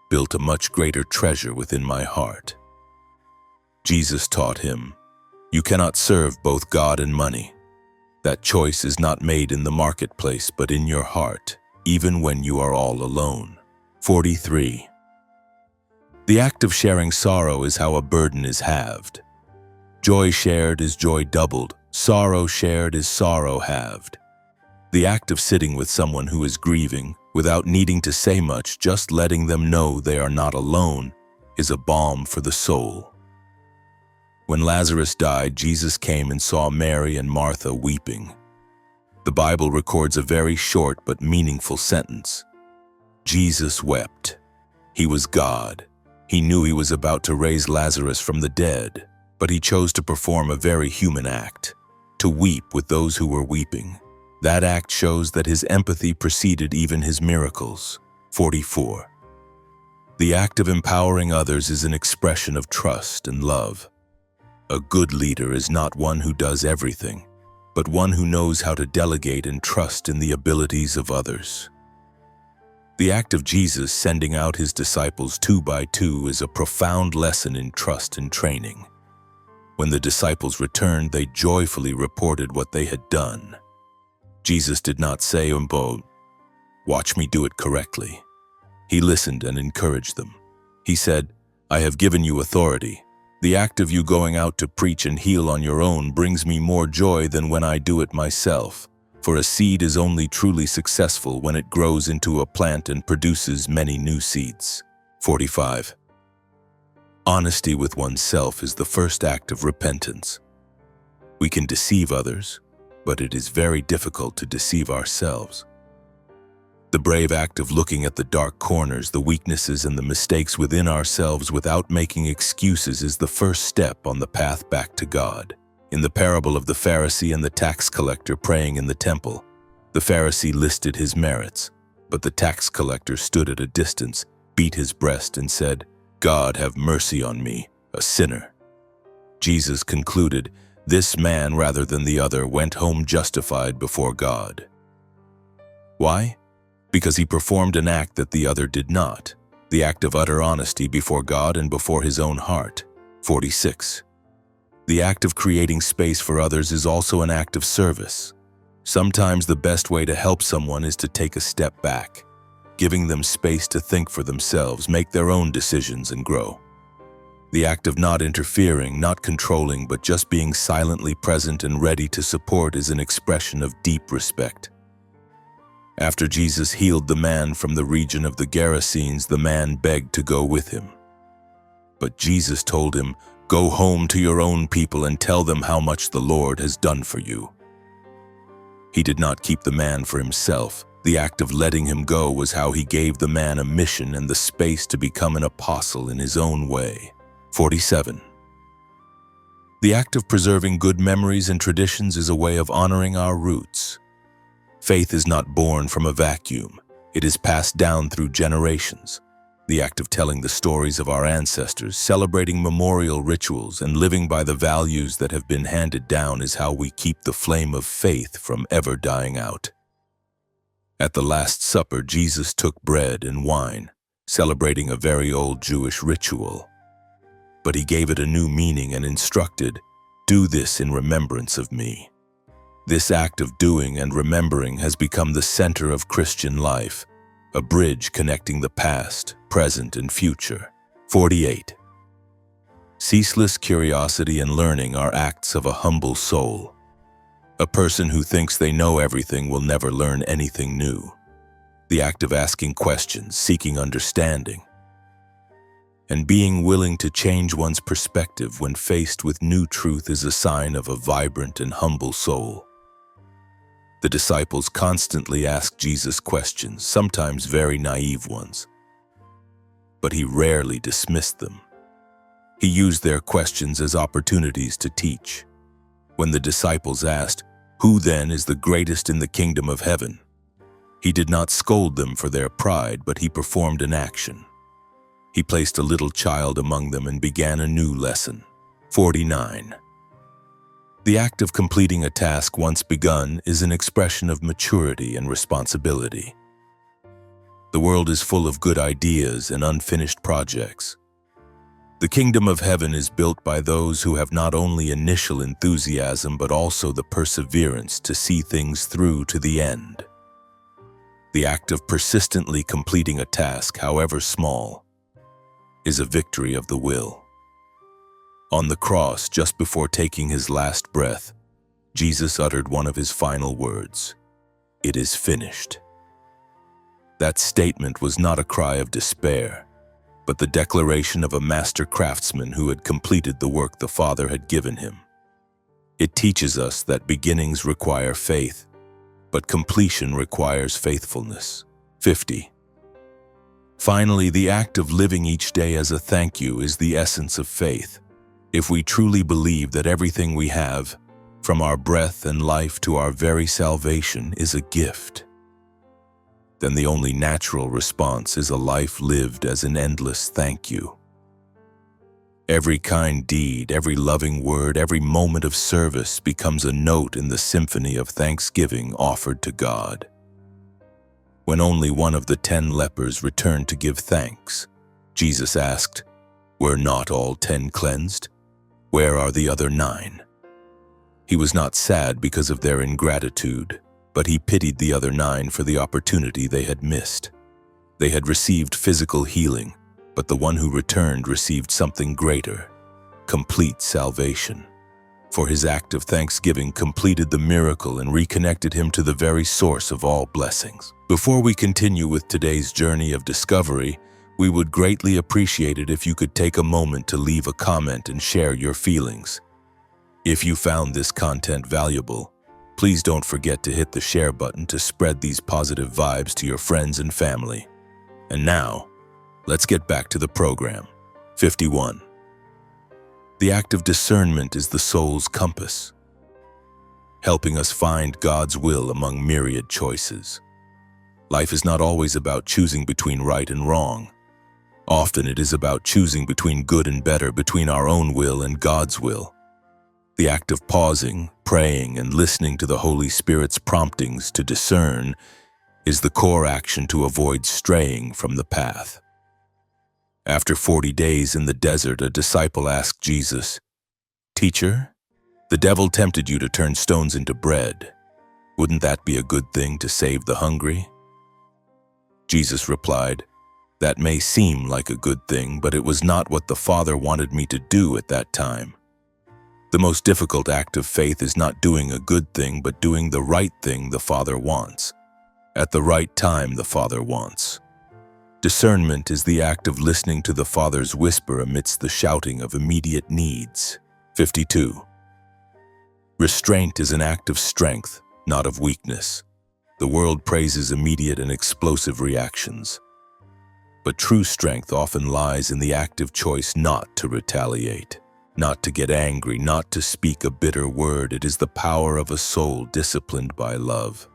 built a much greater treasure within my heart." Jesus taught him, "You cannot serve both God and money. That choice is not made in the marketplace, but in your heart, even when you are all alone." 43. The act of sharing sorrow is how a burden is halved. Joy shared is joy doubled. Sorrow shared is sorrow halved. The act of sitting with someone who is grieving, without needing to say much, just letting them know they are not alone, is a balm for the soul. When Lazarus died, Jesus came and saw Mary and Martha weeping. The Bible records a very short but meaningful sentence. Jesus wept. He was God. He knew he was about to raise Lazarus from the dead, but he chose to perform a very human act, to weep with those who were weeping. That act shows that his empathy preceded even his miracles. 44. The act of empowering others is an expression of trust and love. A good leader is not one who does everything, but one who knows how to delegate and trust in the abilities of others. The act of Jesus sending out his disciples 2 by 2 is a profound lesson in trust and training. When the disciples returned, they joyfully reported what they had done. Jesus did not say, "Watch me do it correctly." He listened and encouraged them. He said, "I have given you authority. The act of you going out to preach and heal on your own brings me more joy than when I do it myself. For a seed is only truly successful when it grows into a plant and produces many new seeds." 45. Honesty with oneself is the first act of repentance. We can deceive others, but it is very difficult to deceive ourselves. The brave act of looking at the dark corners, the weaknesses and the mistakes within ourselves without making excuses is the first step on the path back to God. In the parable of the Pharisee and the tax collector praying in the temple, the Pharisee listed his merits, but the tax collector stood at a distance, beat his breast and said, "God, have mercy on me, a sinner." Jesus concluded, "This man rather than the other went home justified before God." Why? Because he performed an act that the other did not, the act of utter honesty before God and before his own heart. 46. The act of creating space for others is also an act of service. Sometimes the best way to help someone is to take a step back, giving them space to think for themselves, make their own decisions, and grow. The act of not interfering, not controlling, but just being silently present and ready to support is an expression of deep respect. After Jesus healed the man from the region of the Gerasenes, the man begged to go with him. But Jesus told him, "Go home to your own people and tell them how much the Lord has done for you." He did not keep the man for himself. The act of letting him go was how he gave the man a mission and the space to become an apostle in his own way. 47. The act of preserving good memories and traditions is a way of honoring our roots. Faith is not born from a vacuum. It is passed down through generations. The act of telling the stories of our ancestors, celebrating memorial rituals, and living by the values that have been handed down is how we keep the flame of faith from ever dying out. At the Last Supper, Jesus took bread and wine, celebrating a very old Jewish ritual. But he gave it a new meaning and instructed, "Do this in remembrance of me." This act of doing and remembering has become the center of Christian life, a bridge connecting the past, present, and future. 48. Ceaseless curiosity and learning are acts of a humble soul. A person who thinks they know everything will never learn anything new. The act of asking questions, seeking understanding, and being willing to change one's perspective when faced with new truth is a sign of a vibrant and humble soul. The disciples constantly asked Jesus questions, sometimes very naive ones, but he rarely dismissed them. He used their questions as opportunities to teach. When the disciples asked, "Who then is the greatest in the kingdom of heaven?" he did not scold them for their pride, but he performed an action. He placed a little child among them and began a new lesson. 49. The act of completing a task once begun is an expression of maturity and responsibility. The world is full of good ideas and unfinished projects. The kingdom of heaven is built by those who have not only initial enthusiasm but also the perseverance to see things through to the end. The act of persistently completing a task, however small, is a victory of the will. On the cross, just before taking his last breath, Jesus uttered one of his final words, "It is finished." That statement was not a cry of despair, but the declaration of a master craftsman who had completed the work the Father had given him. It teaches us that beginnings require faith, but completion requires faithfulness. 50. Finally, the act of living each day as a thank you is the essence of faith. If we truly believe that everything we have, from our breath and life to our very salvation, is a gift, then the only natural response is a life lived as an endless thank you. Every kind deed, every loving word, every moment of service becomes a note in the symphony of thanksgiving offered to God. When only one of the 10 lepers returned to give thanks, Jesus asked, "Were not all 10 cleansed? Where are the other 9? He was not sad because of their ingratitude, but he pitied the other 9 for the opportunity they had missed. They had received physical healing, but the one who returned received something greater, complete salvation. For his act of thanksgiving completed the miracle and reconnected him to the very source of all blessings. Before we continue with today's journey of discovery, we would greatly appreciate it if you could take a moment to leave a comment and share your feelings. If you found this content valuable, please don't forget to hit the share button to spread these positive vibes to your friends and family. And now, let's get back to the program. 51. The act of discernment is the soul's compass, helping us find God's will among myriad choices. Life is not always about choosing between right and wrong. Often it is about choosing between good and better, between our own will and God's will. The act of pausing, praying, and listening to the Holy Spirit's promptings to discern is the core action to avoid straying from the path. After 40 days in the desert, a disciple asked Jesus, "Teacher, the devil tempted you to turn stones into bread. Wouldn't that be a good thing to save the hungry?" Jesus replied, "That may seem like a good thing, but it was not what the Father wanted me to do at that time. The most difficult act of faith is not doing a good thing, but doing the right thing the Father wants, at the right time the Father wants. Discernment is the act of listening to the Father's whisper amidst the shouting of immediate needs." 52. Restraint is an act of strength, not of weakness. The world praises immediate and explosive reactions. But true strength often lies in the active choice not to retaliate, not to get angry, not to speak a bitter word. It is the power of a soul disciplined by love.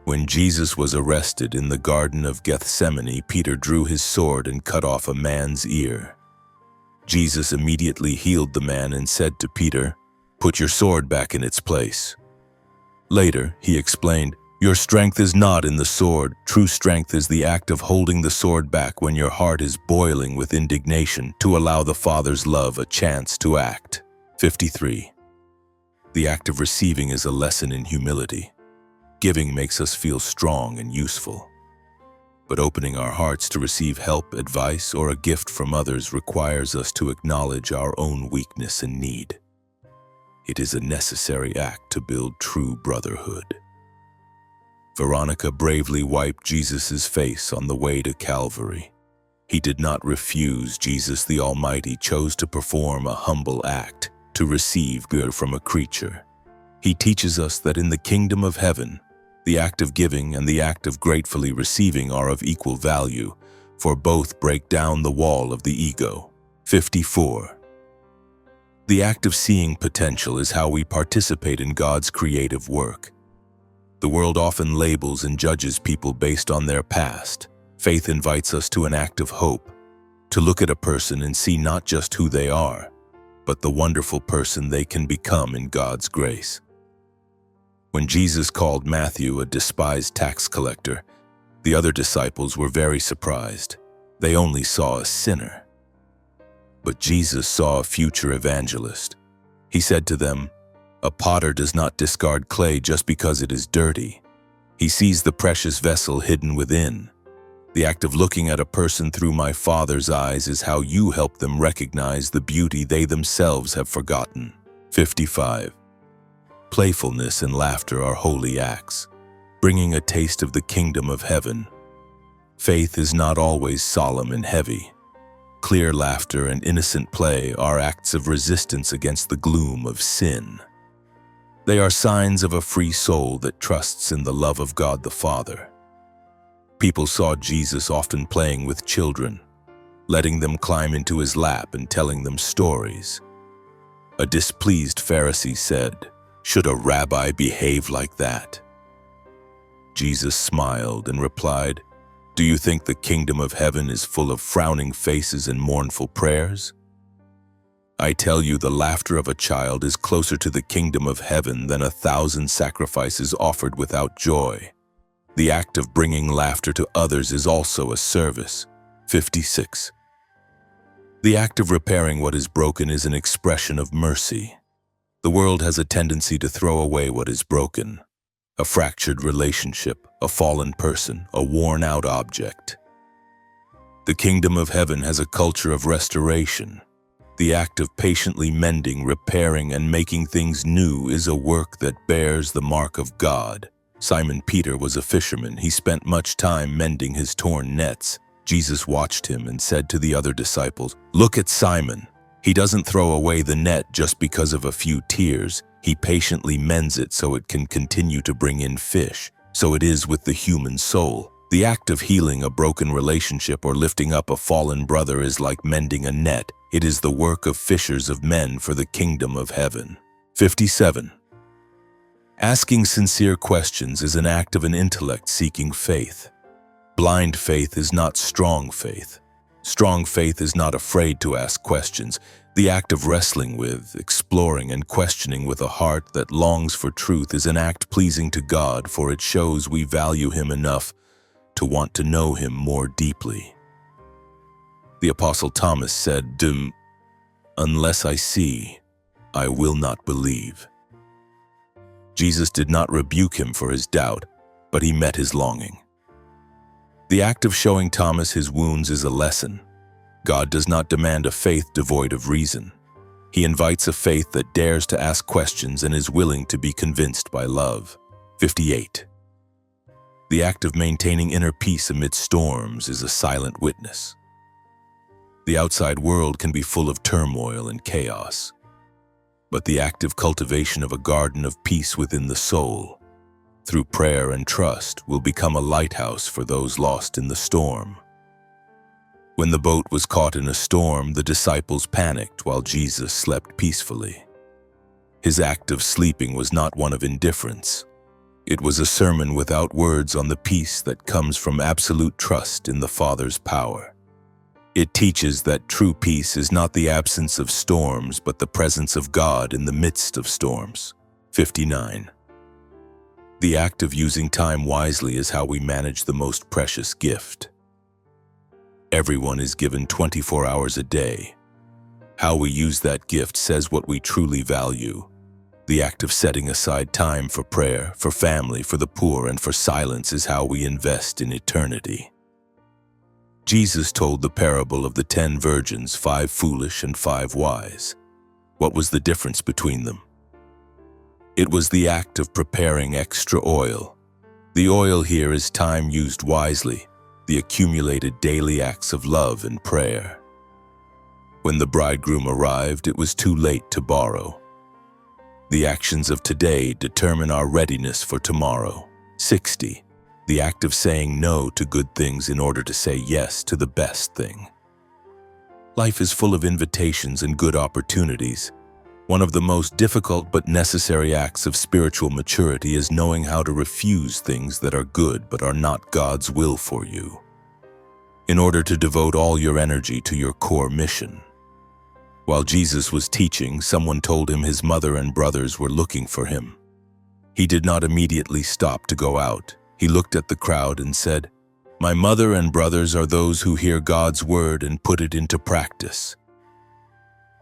When Jesus was arrested in the Garden of Gethsemane, Peter drew his sword and cut off a man's ear. Jesus immediately healed the man and said to Peter, "Put your sword back in its place." Later, he explained, "Your strength is not in the sword. True strength is the act of holding the sword back when your heart is boiling with indignation to allow the Father's love a chance to act." 53. The act of receiving is a lesson in humility. Giving makes us feel strong and useful. But opening our hearts to receive help, advice, or a gift from others requires us to acknowledge our own weakness and need. It is a necessary act to build true brotherhood. Veronica bravely wiped Jesus' face on the way to Calvary. He did not refuse. Jesus the Almighty chose to perform a humble act, to receive good from a creature. He teaches us that in the kingdom of heaven, the act of giving and the act of gratefully receiving are of equal value, for both break down the wall of the ego. 54. The act of seeing potential is how we participate in God's creative work. The world often labels and judges people based on their past. Faith invites us to an act of hope, to look at a person and see not just who they are, but the wonderful person they can become in God's grace. When Jesus called Matthew a despised tax collector, the other disciples were very surprised. They only saw a sinner. But Jesus saw a future evangelist. He said to them, "A potter does not discard clay just because it is dirty. He sees the precious vessel hidden within. The act of looking at a person through my Father's eyes is how you help them recognize the beauty they themselves have forgotten." 55. Playfulness and laughter are holy acts, bringing a taste of the kingdom of heaven. Faith is not always solemn and heavy. Clear laughter and innocent play are acts of resistance against the gloom of sin. They are signs of a free soul that trusts in the love of God the Father. People saw Jesus often playing with children, letting them climb into his lap and telling them stories. A displeased Pharisee said, "Should a rabbi behave like that?" Jesus smiled and replied, "Do you think the kingdom of heaven is full of frowning faces and mournful prayers? I tell you, the laughter of a child is closer to the kingdom of heaven than 1,000 sacrifices offered without joy." The act of bringing laughter to others is also a service. 56. The act of repairing what is broken is an expression of mercy. The world has a tendency to throw away what is broken. A fractured relationship, a fallen person, a worn-out object. The kingdom of heaven has a culture of restoration. The act of patiently mending, repairing, and making things new is a work that bears the mark of God. Simon Peter was a fisherman. He spent much time mending his torn nets. Jesus watched him and said to the other disciples, "Look at Simon. He doesn't throw away the net just because of a few tears. He patiently mends it so it can continue to bring in fish." So it is with the human soul. The act of healing a broken relationship or lifting up a fallen brother is like mending a net. It is the work of fishers of men for the kingdom of heaven. 57. Asking sincere questions is an act of an intellect seeking faith. Blind faith is not strong faith. Strong faith is not afraid to ask questions. The act of wrestling with, exploring, and questioning with a heart that longs for truth is an act pleasing to God, for it shows we value Him enough to want to know Him more deeply. The Apostle Thomas said, "Unless I see I will not believe. Jesus did not rebuke him for his doubt, but he met his longing. The act of showing Thomas his wounds is a lesson. God does not demand a faith devoid of reason. He invites a faith that dares to ask questions and is willing to be convinced by love. 58. The act of maintaining inner peace amid storms is a silent witness. The outside world can be full of turmoil and chaos, but the active cultivation of a garden of peace within the soul, through prayer and trust, will become a lighthouse for those lost in the storm. When the boat was caught in a storm, the disciples panicked while Jesus slept peacefully. His act of sleeping was not one of indifference. It was a sermon without words on the peace that comes from absolute trust in the Father's power. It teaches that true peace is not the absence of storms, but the presence of God in the midst of storms. 59. The act of using time wisely is how we manage the most precious gift. Everyone is given 24 hours a day. How we use that gift says what we truly value. The act of setting aside time for prayer, for family, for the poor, and for silence is how we invest in eternity. Jesus told the parable of the 10 virgins, 5 foolish and 5 wise. What was the difference between them? It was the act of preparing extra oil. The oil here is time used wisely, the accumulated daily acts of love and prayer. When the bridegroom arrived, it was too late to borrow. The actions of today determine our readiness for tomorrow. 60. The act of saying no to good things in order to say yes to the best thing. Life is full of invitations and good opportunities. One of the most difficult but necessary acts of spiritual maturity is knowing how to refuse things that are good but are not God's will for you, in order to devote all your energy to your core mission. While Jesus was teaching, someone told him his mother and brothers were looking for him. He did not immediately stop to go out. He looked at the crowd and said, "My mother and brothers are those who hear God's word and put it into practice."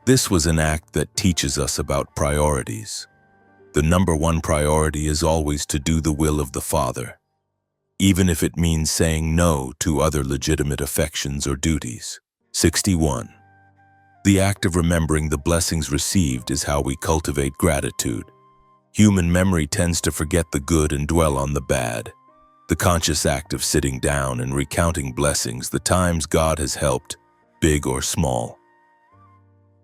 This was an act that teaches us about priorities. The number one priority is always to do the will of the Father, even if it means saying no to other legitimate affections or duties. 61. The act of remembering the blessings received is how we cultivate gratitude. Human memory tends to forget the good and dwell on the bad. The conscious act of sitting down and recounting blessings, the times God has helped, big or small,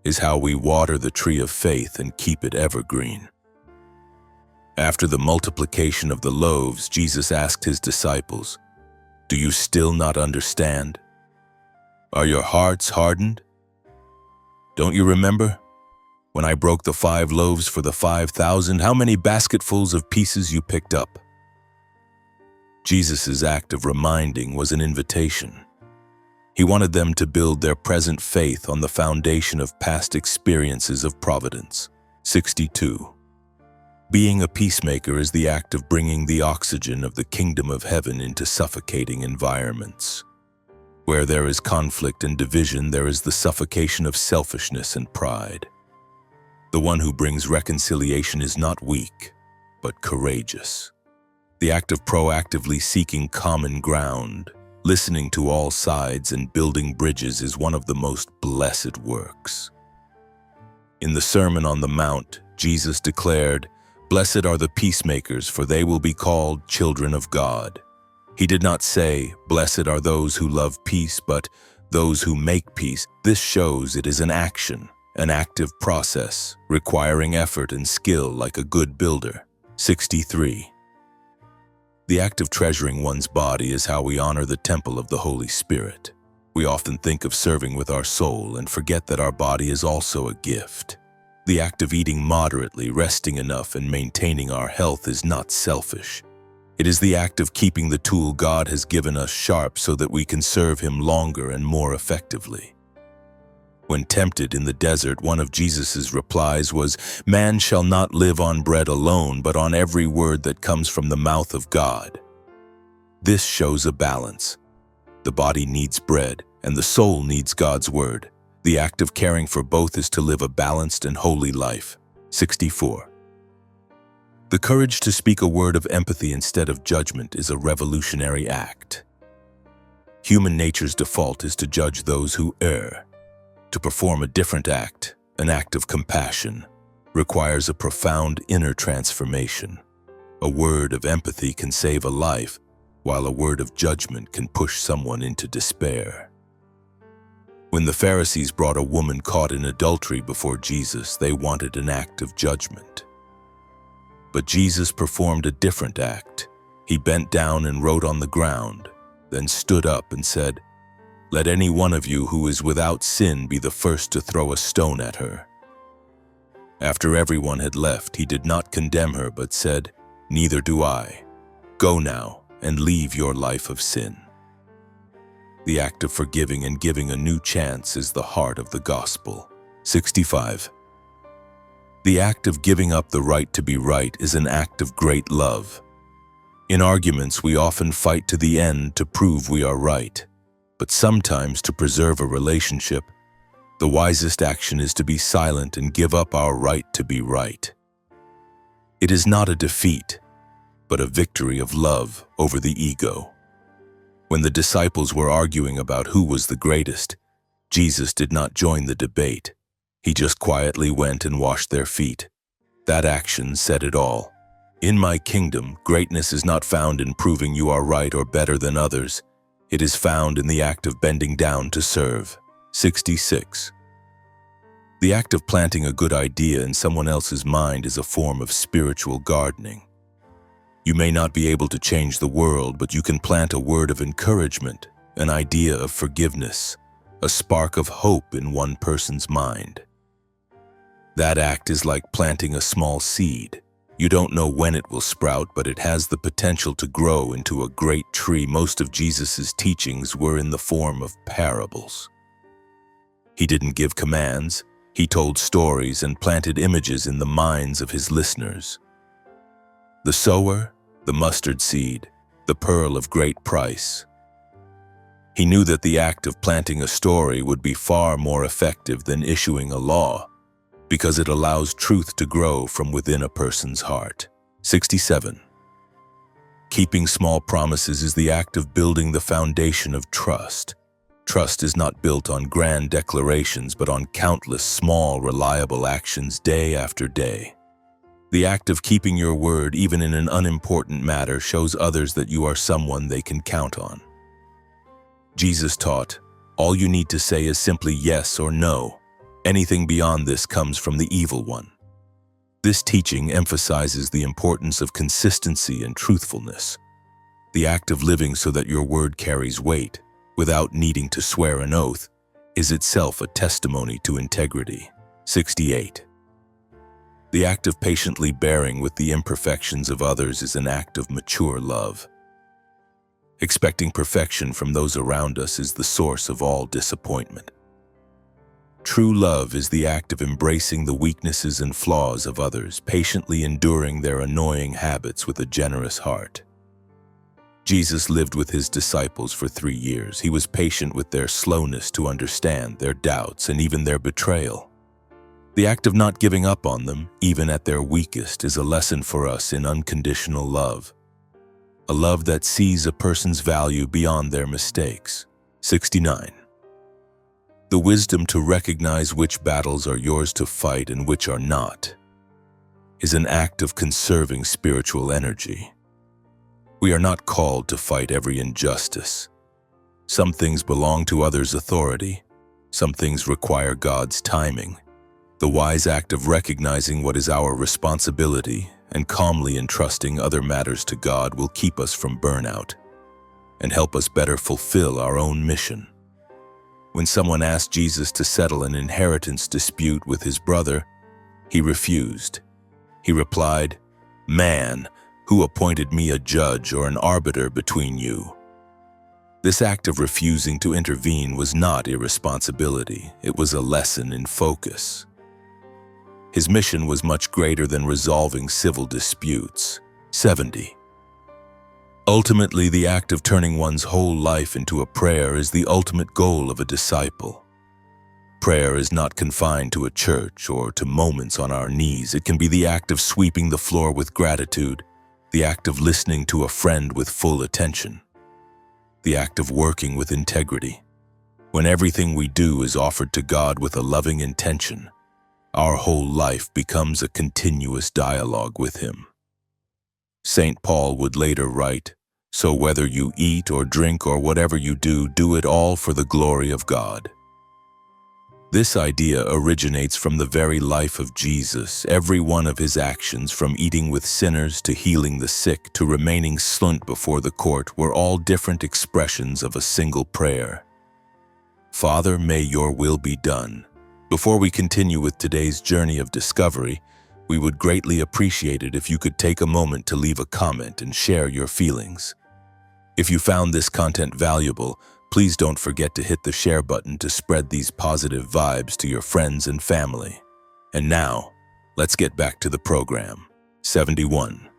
is how we water the tree of faith and keep it evergreen. After the multiplication of the loaves, Jesus asked his disciples, "Do you still not understand? Are your hearts hardened? Don't you remember? When I broke the 5 loaves for the 5,000, how many basketfuls of pieces you picked up?" Jesus' act of reminding was an invitation. He wanted them to build their present faith on the foundation of past experiences of providence. 62. Being a peacemaker is the act of bringing the oxygen of the kingdom of heaven into suffocating environments. Where there is conflict and division, there is the suffocation of selfishness and pride. The one who brings reconciliation is not weak, but courageous. The act of proactively seeking common ground, listening to all sides and building bridges is one of the most blessed works. In the Sermon on the Mount, Jesus declared, "Blessed are the peacemakers, for they will be called children of God." He did not say, "Blessed are those who love peace," but "those who make peace." This shows it is an action, an active process, requiring effort and skill like a good builder. 63. The act of treasuring one's body is how we honor the temple of the Holy Spirit. We often think of serving with our soul and forget that our body is also a gift. The act of eating moderately, resting enough, and maintaining our health is not selfish. It is the act of keeping the tool God has given us sharp so that we can serve Him longer and more effectively. When tempted in the desert, one of Jesus' replies was, "Man shall not live on bread alone, but on every word that comes from the mouth of God." This shows a balance. The body needs bread, and the soul needs God's word. The act of caring for both is to live a balanced and holy life. 64. The courage to speak a word of empathy instead of judgment is a revolutionary act. Human nature's default is to judge those who err. To perform a different act, an act of compassion, requires a profound inner transformation. A word of empathy can save a life, while a word of judgment can push someone into despair. When the Pharisees brought a woman caught in adultery before Jesus, they wanted an act of judgment. But Jesus performed a different act. He bent down and wrote on the ground, then stood up and said, "Let any one of you who is without sin be the first to throw a stone at her." After everyone had left, he did not condemn her, but said, "Neither do I. Go now and leave your life of sin." The act of forgiving and giving a new chance is the heart of the gospel. 65. The act of giving up the right to be right is an act of great love. In arguments, we often fight to the end to prove we are right, but sometimes to preserve a relationship, the wisest action is to be silent and give up our right to be right. It is not a defeat, but a victory of love over the ego. When the disciples were arguing about who was the greatest, Jesus did not join the debate. He just quietly went and washed their feet. That action said it all. In my kingdom, greatness is not found in proving you are right or better than others. It is found in the act of bending down to serve. 66. The act of planting a good idea in someone else's mind is a form of spiritual gardening. You may not be able to change the world, but you can plant a word of encouragement, an idea of forgiveness, a spark of hope in one person's mind. That act is like planting a small seed. You don't know when it will sprout, but it has the potential to grow into a great tree. Most of Jesus' teachings were in the form of parables. He didn't give commands. He told stories and planted images in the minds of his listeners. The sower, the mustard seed, the pearl of great price. He knew that the act of planting a story would be far more effective than issuing a law, because it allows truth to grow from within a person's heart. 67. Keeping small promises is the act of building the foundation of trust. Trust is not built on grand declarations, but on countless small, reliable actions day after day. The act of keeping your word, even in an unimportant matter, shows others that you are someone they can count on. Jesus taught, all you need to say is simply yes or no. Anything beyond this comes from the evil one. This teaching emphasizes the importance of consistency and truthfulness. The act of living so that your word carries weight, without needing to swear an oath, is itself a testimony to integrity. 68. The act of patiently bearing with the imperfections of others is an act of mature love. Expecting perfection from those around us is the source of all disappointment. True love is the act of embracing the weaknesses and flaws of others, patiently enduring their annoying habits with a generous heart. Jesus lived with his disciples for 3 years. He was patient with their slowness to understand, their doubts, and even their betrayal. The act of not giving up on them, even at their weakest, is a lesson for us in unconditional love. A love that sees a person's value beyond their mistakes. 69. The wisdom to recognize which battles are yours to fight and which are not is an act of conserving spiritual energy. We are not called to fight every injustice. Some things belong to others' authority. Some things require God's timing. The wise act of recognizing what is our responsibility and calmly entrusting other matters to God will keep us from burnout and help us better fulfill our own mission. When someone asked Jesus to settle an inheritance dispute with his brother, he refused. He replied, "Man, who appointed me a judge or an arbiter between you?" This act of refusing to intervene was not irresponsibility. It was a lesson in focus. His mission was much greater than resolving civil disputes. 70. Ultimately, the act of turning one's whole life into a prayer is the ultimate goal of a disciple. prayer is not confined to a church or to moments on our knees. It can be the act of sweeping the floor with gratitude, the act of listening to a friend with full attention, the act of working with integrity. When everything we do is offered to God with a loving intention, our whole life becomes a continuous dialogue with Him. St. Paul would later write, "So whether you eat or drink or whatever you do, do it all for the glory of God." This idea originates from the very life of Jesus. Every one of His actions, from eating with sinners to healing the sick to remaining silent before the court, were all different expressions of a single prayer. Father, may your will be done. Before we continue with today's journey of discovery, we would greatly appreciate it if you could take a moment to leave a comment and share your feelings. If you found this content valuable, please don't forget to hit the share button to spread these positive vibes to your friends and family. And now, let's get back to the program. 71.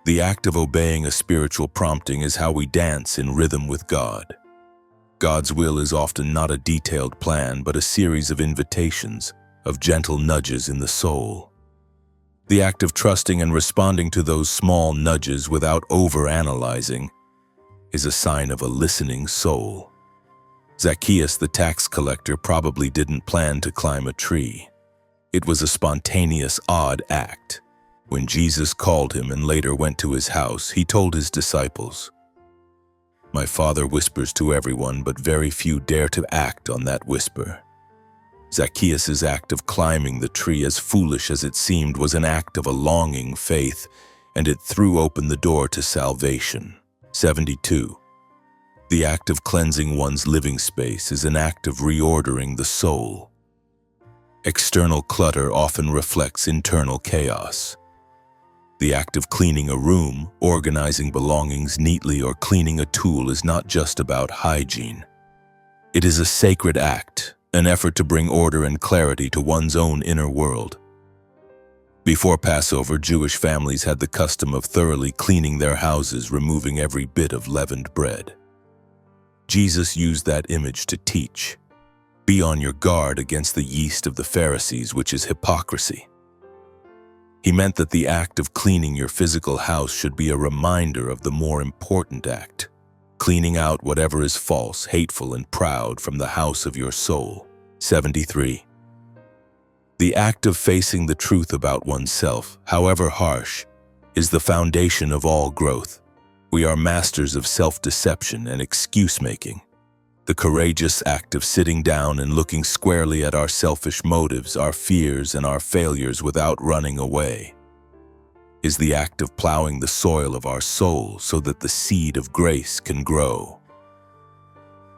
The act of obeying a spiritual prompting is how we dance in rhythm with God. God's will is often not a detailed plan, but a series of invitations, of gentle nudges in the soul. The act of trusting and responding to those small nudges without overanalyzing is a sign of a listening soul. Zacchaeus, the tax collector, probably didn't plan to climb a tree. It was a spontaneous, odd act. When Jesus called him and later went to his house, He told His disciples, "My Father whispers to everyone, but very few dare to act on that whisper." Zacchaeus' act of climbing the tree, as foolish as it seemed, was an act of a longing faith, and it threw open the door to salvation. 72. The act of cleansing one's living space is an act of reordering the soul. External clutter often reflects internal chaos. The act of cleaning a room, organizing belongings neatly, or cleaning a tool is not just about hygiene. It is a sacred act, an effort to bring order and clarity to one's own inner world. Before Passover, Jewish families had the custom of thoroughly cleaning their houses, removing every bit of leavened bread. Jesus used that image to teach, "Be on your guard against the yeast of the Pharisees, which is hypocrisy." He meant that the act of cleaning your physical house should be a reminder of the more important act, cleaning out whatever is false, hateful, and proud from the house of your soul. 73. The act of facing the truth about oneself, however harsh, is the foundation of all growth. We are masters of self-deception and excuse-making. The courageous act of sitting down and looking squarely at our selfish motives, our fears, and our failures without running away is the act of plowing the soil of our soul so that the seed of grace can grow.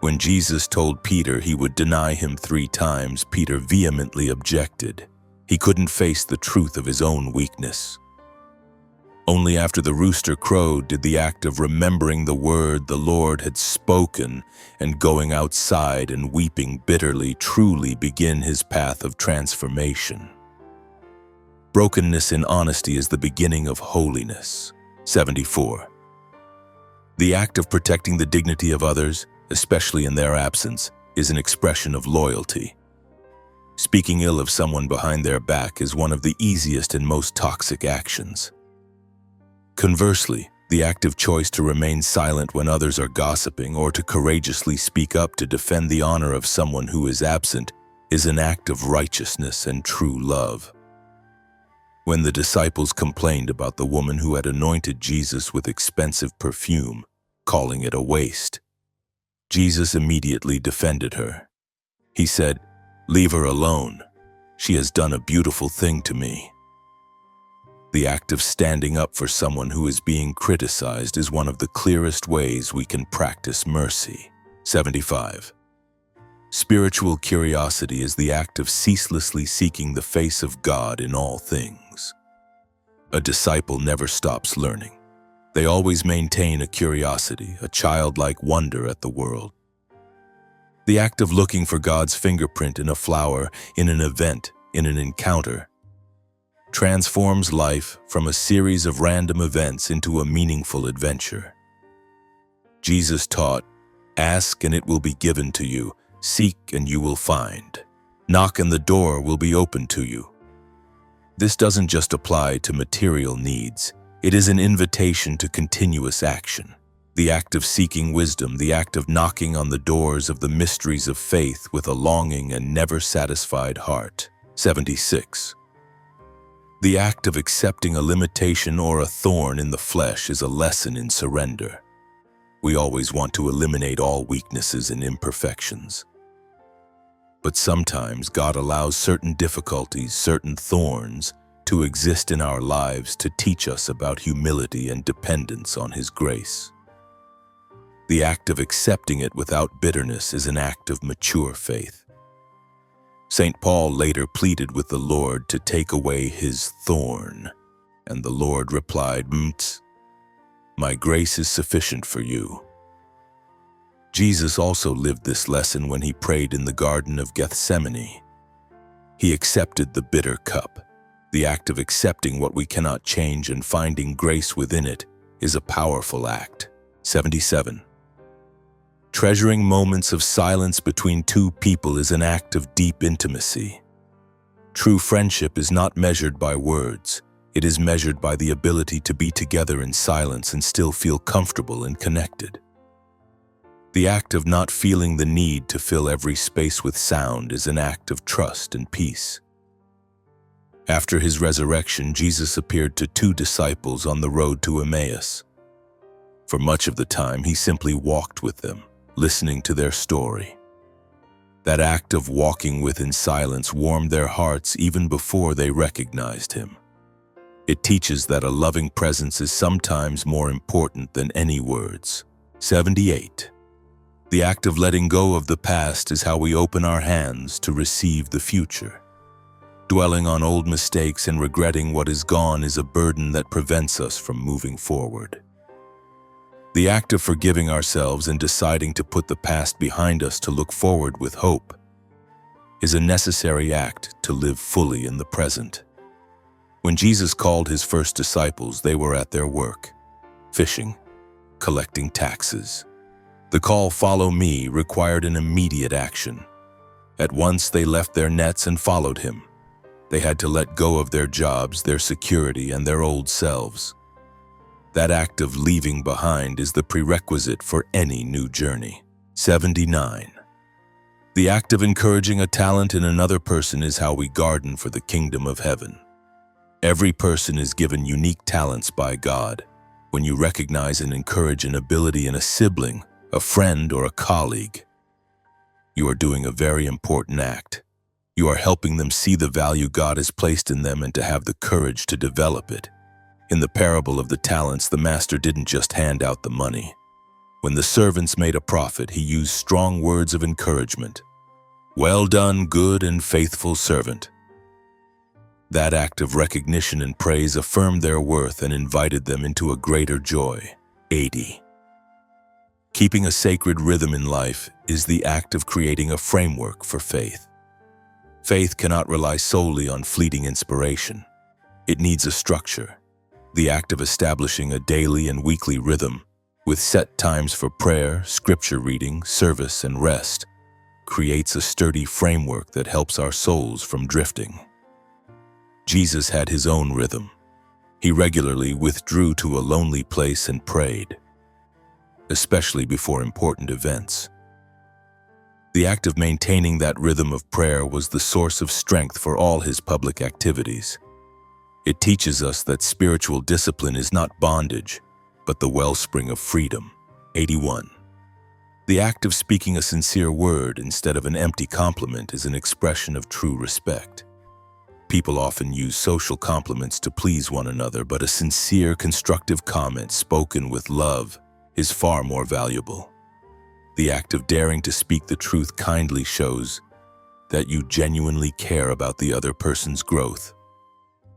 When Jesus told Peter he would deny Him 3 times, Peter vehemently objected. He couldn't face the truth of his own weakness. Only after the rooster crowed did the act of remembering the word the Lord had spoken and going outside and weeping bitterly truly begin his path of transformation. Brokenness in honesty is the beginning of holiness. 74. The act of protecting the dignity of others, especially in their absence, is an expression of loyalty. Speaking ill of someone behind their back is one of the easiest and most toxic actions. Conversely, the active choice to remain silent when others are gossiping or to courageously speak up to defend the honor of someone who is absent is an act of righteousness and true love. When the disciples complained about the woman who had anointed Jesus with expensive perfume, calling it a waste, Jesus immediately defended her. He said, "Leave her alone. She has done a beautiful thing to me." The act of standing up for someone who is being criticized is one of the clearest ways we can practice mercy. 75. Spiritual curiosity is the act of ceaselessly seeking the face of God in all things. A disciple never stops learning. They always maintain a curiosity, a childlike wonder at the world. The act of looking for God's fingerprint in a flower, in an event, in an encounter, transforms life from a series of random events into a meaningful adventure. Jesus taught, "Ask and it will be given to you, Seek and you will find. Knock and the door will be opened to you. This doesn't just apply to material needs. It is an invitation to continuous action. The act of seeking wisdom, the act of knocking on the doors of the mysteries of faith with a longing and never satisfied heart. 76. The act of accepting a limitation or a thorn in the flesh is a lesson in surrender. We always want to eliminate all weaknesses and imperfections. But sometimes God allows certain difficulties, certain thorns, to exist in our lives to teach us about humility and dependence on His grace. The act of accepting it without bitterness is an act of mature faith. St. Paul later pleaded with the Lord to take away his thorn, and the Lord replied, "My grace is sufficient for you." Jesus also lived this lesson when He prayed in the Garden of Gethsemane. He accepted the bitter cup. The act of accepting what we cannot change and finding grace within it is a powerful act. 77. Treasuring moments of silence between two people is an act of deep intimacy. True friendship is not measured by words. It is measured by the ability to be together in silence and still feel comfortable and connected. The act of not feeling the need to fill every space with sound is an act of trust and peace. After His resurrection, Jesus appeared to two disciples on the road to Emmaus. For much of the time, He simply walked with them, listening to their story. That act of walking with in silence warmed their hearts even before they recognized Him. It teaches that a loving presence is sometimes more important than any words. 78. The act of letting go of the past is how we open our hands to receive the future. Dwelling on old mistakes and regretting what is gone is a burden that prevents us from moving forward. The act of forgiving ourselves and deciding to put the past behind us to look forward with hope is a necessary act to live fully in the present. When Jesus called His first disciples, they were at their work, fishing, collecting taxes. The call, "Follow me," required an immediate action. At once they left their nets and followed Him. They had to let go of their jobs, their security, and their old selves. That act of leaving behind is the prerequisite for any new journey. 79. The act of encouraging a talent in another person is how we garden for the kingdom of heaven. Every person is given unique talents by God. When you recognize and encourage an ability in a sibling, a friend, or a colleague, you are doing a very important act. You are helping them see the value God has placed in them and to have the courage to develop it. In the parable of the talents, the master didn't just hand out the money. When the servants made a profit, he used strong words of encouragement. "Well done, good and faithful servant." That act of recognition and praise affirmed their worth and invited them into a greater joy. 80. Keeping a sacred rhythm in life is the act of creating a framework for faith. Faith cannot rely solely on fleeting inspiration. It needs a structure. The act of establishing a daily and weekly rhythm, with set times for prayer, scripture reading, service, and rest, creates a sturdy framework that helps our souls from drifting. Jesus had His own rhythm. He regularly withdrew to a lonely place and prayed, especially before important events. The act of maintaining that rhythm of prayer was the source of strength for all His public activities. It teaches us that spiritual discipline is not bondage, but the wellspring of freedom. 81. The act of speaking a sincere word instead of an empty compliment is an expression of true respect. People often use social compliments to please one another, but a sincere, constructive comment spoken with love is far more valuable. The act of daring to speak the truth kindly shows that you genuinely care about the other person's growth.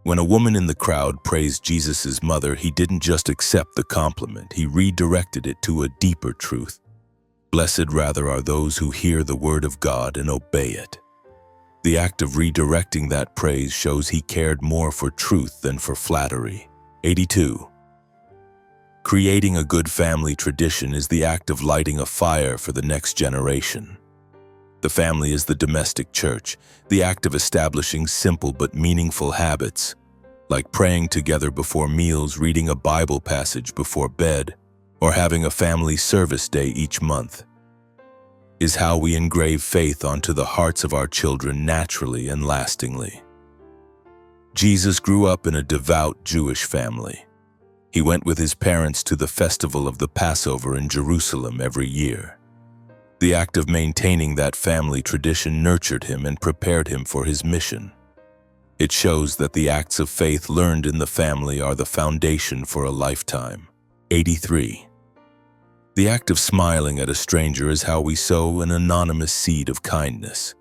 When a woman in the crowd praised Jesus' mother, he didn't just accept the compliment, he redirected it to a deeper truth. Blessed rather are those who hear the word of God and obey it. The act of redirecting that praise shows he cared more for truth than for flattery. 82. Creating a good family tradition is the act of lighting a fire for the next generation. The family is the domestic church, the act of establishing simple but meaningful habits, like praying together before meals, reading a Bible passage before bed, or having a family service day each month, is how we engrave faith onto the hearts of our children naturally and lastingly. Jesus grew up in a devout Jewish family. He went with his parents to the festival of the Passover in Jerusalem every year. The act of maintaining that family tradition nurtured him and prepared him for his mission. It shows that the acts of faith learned in the family are the foundation for a lifetime. 83. The act of smiling at a stranger is how we sow an anonymous seed of kindness.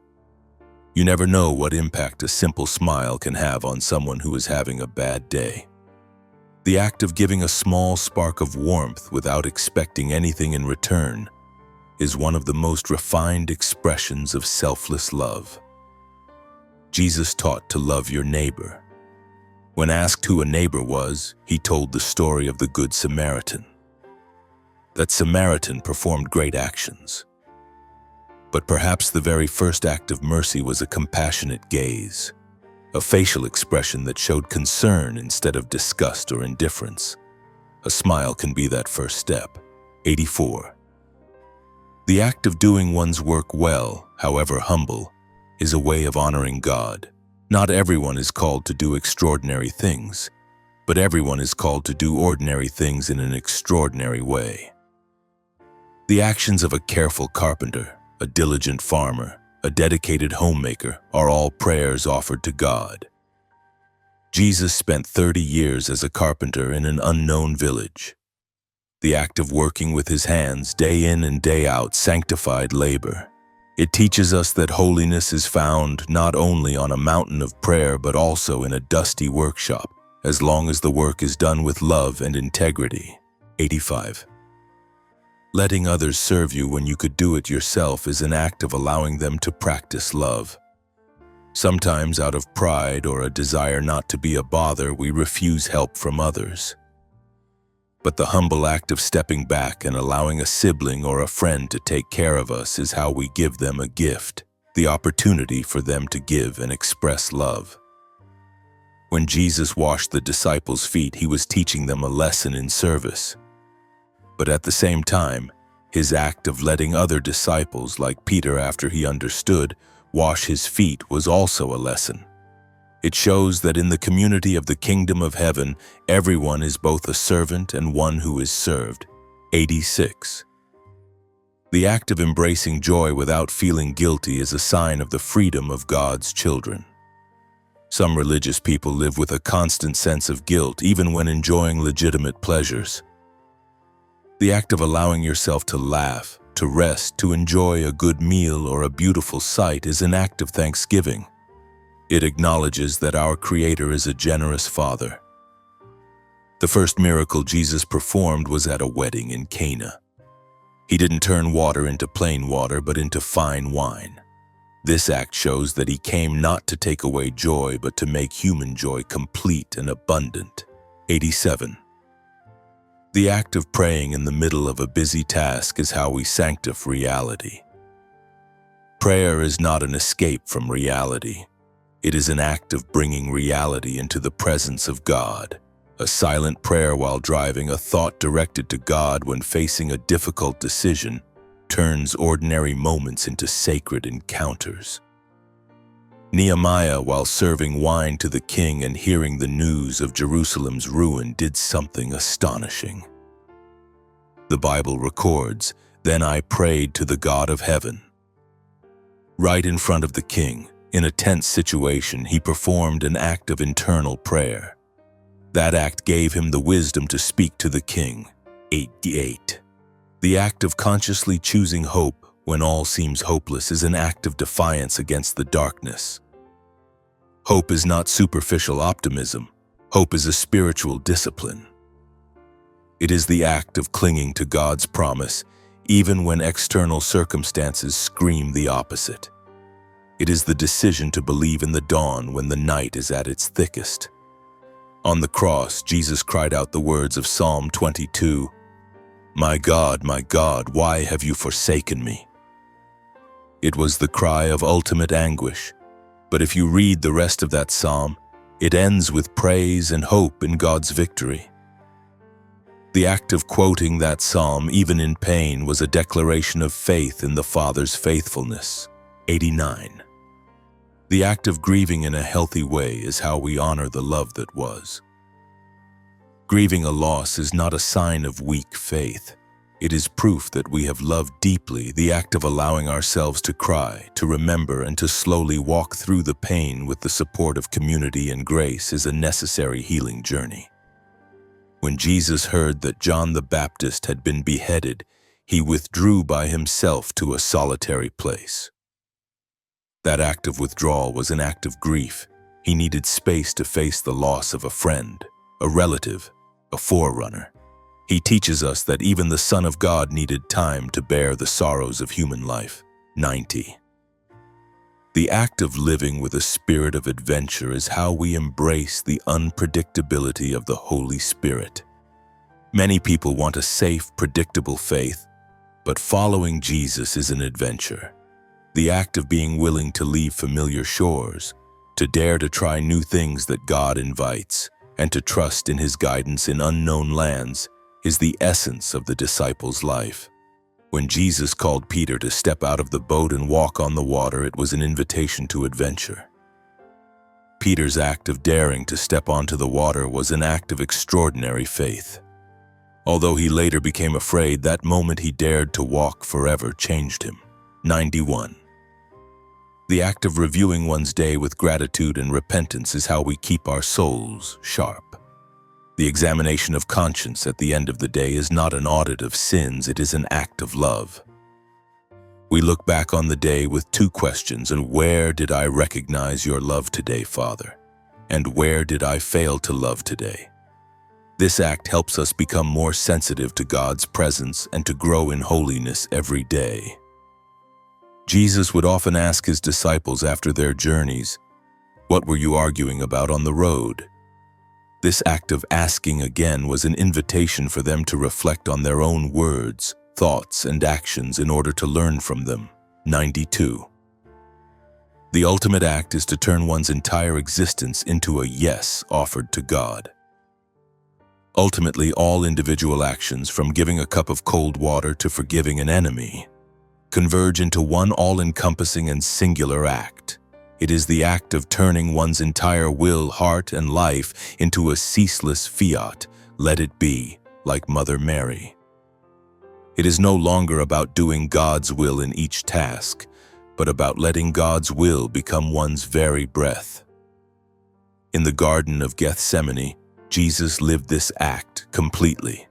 You never know what impact a simple smile can have on someone who is having a bad day. The act of giving a small spark of warmth without expecting anything in return is one of the most refined expressions of selfless love. Jesus taught to love your neighbor. When asked who a neighbor was, he told the story of the Good Samaritan. That Samaritan performed great actions. But perhaps the very first act of mercy was a compassionate gaze, a facial expression that showed concern instead of disgust or indifference. A smile can be that first step. 84. The act of doing one's work well, however humble, is a way of honoring God. Not everyone is called to do extraordinary things, but everyone is called to do ordinary things in an extraordinary way. The actions of a careful carpenter, a diligent farmer, a dedicated homemaker are all prayers offered to God. Jesus spent 30 years as a carpenter in an unknown village. The act of working with his hands day in and day out sanctified labor. It teaches us that holiness is found not only on a mountain of prayer but also in a dusty workshop, as long as the work is done with love and integrity. 85. Letting others serve you when you could do it yourself is an act of allowing them to practice love. Sometimes out of pride or a desire not to be a bother, we refuse help from others. But the humble act of stepping back and allowing a sibling or a friend to take care of us is how we give them a gift, the opportunity for them to give and express love. When Jesus washed the disciples' feet, he was teaching them a lesson in service. But at the same time, his act of letting other disciples, like Peter after he understood, wash his feet was also a lesson. It shows that in the community of the kingdom of heaven, everyone is both a servant and one who is served. 86. The act of embracing joy without feeling guilty is a sign of the freedom of God's children. Some religious people live with a constant sense of guilt even when enjoying legitimate pleasures. The act of allowing yourself to laugh, to rest, to enjoy a good meal or a beautiful sight is an act of thanksgiving. It acknowledges that our Creator is a generous Father. The first miracle Jesus performed was at a wedding in Cana. He didn't turn water into plain water, but into fine wine. This act shows that he came not to take away joy, but to make human joy complete and abundant. 87. The act of praying in the middle of a busy task is how we sanctify reality. Prayer is not an escape from reality. It is an act of bringing reality into the presence of God. A silent prayer while driving, a thought directed to God when facing a difficult decision, turns ordinary moments into sacred encounters. Nehemiah, while serving wine to the king and hearing the news of Jerusalem's ruin, did something astonishing. The Bible records, "Then I prayed to the God of heaven." Right in front of the king, in a tense situation, he performed an act of internal prayer. That act gave him the wisdom to speak to the king. 88. The act of consciously choosing hope when all seems hopeless is an act of defiance against the darkness. Hope is not superficial optimism. Hope is a spiritual discipline. It is the act of clinging to God's promise, even when external circumstances scream the opposite. It is the decision to believe in the dawn when the night is at its thickest. On the cross, Jesus cried out the words of Psalm 22, my God, why have you forsaken me?" It was the cry of ultimate anguish. But if you read the rest of that psalm, it ends with praise and hope in God's victory. The act of quoting that psalm, even in pain, was a declaration of faith in the Father's faithfulness. 89. The act of grieving in a healthy way is how we honor the love that was. Grieving a loss is not a sign of weak faith. It is proof that we have loved deeply. The act of allowing ourselves to cry, to remember, and to slowly walk through the pain with the support of community and grace is a necessary healing journey. When Jesus heard that John the Baptist had been beheaded, he withdrew by himself to a solitary place. That act of withdrawal was an act of grief. He needed space to face the loss of a friend, a relative, a forerunner. He teaches us that even the Son of God needed time to bear the sorrows of human life. 90. The act of living with a spirit of adventure is how we embrace the unpredictability of the Holy Spirit. Many people want a safe, predictable faith, but following Jesus is an adventure. The act of being willing to leave familiar shores, to dare to try new things that God invites, and to trust in His guidance in unknown lands is the essence of the disciples' life. When Jesus called Peter to step out of the boat and walk on the water, it was an invitation to adventure. Peter's act of daring to step onto the water was an act of extraordinary faith. Although he later became afraid, that moment he dared to walk forever changed him. 91. The act of reviewing one's day with gratitude and repentance is how we keep our souls sharp. The examination of conscience at the end of the day is not an audit of sins, it is an act of love. We look back on the day with two questions: and where did I recognize your love today, Father? And where did I fail to love today? This act helps us become more sensitive to God's presence and to grow in holiness every day. Jesus would often ask His disciples after their journeys, "What were you arguing about on the road?" This act of asking again was an invitation for them to reflect on their own words, thoughts, and actions in order to learn from them. 92. The ultimate act is to turn one's entire existence into a yes offered to God. Ultimately, all individual actions, from giving a cup of cold water to forgiving an enemy, converge into one all-encompassing and singular act. It is the act of turning one's entire will, heart, and life into a ceaseless fiat, "Let it be," like Mother Mary. It is no longer about doing God's will in each task, but about letting God's will become one's very breath. In the Garden of Gethsemane, Jesus lived this act completely.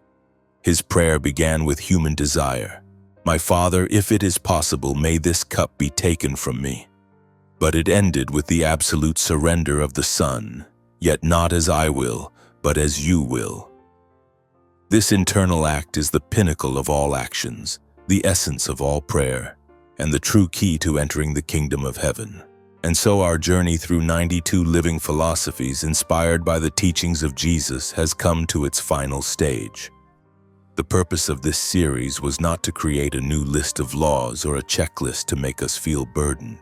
His prayer began with human desire: "My Father, if it is possible, may this cup be taken from me." But it ended with the absolute surrender of the Son, "Yet not as I will, but as you will." This internal act is the pinnacle of all actions, the essence of all prayer, and the true key to entering the kingdom of heaven. And so our journey through 92 living philosophies inspired by the teachings of Jesus has come to its final stage. The purpose of this series was not to create a new list of laws or a checklist to make us feel burdened.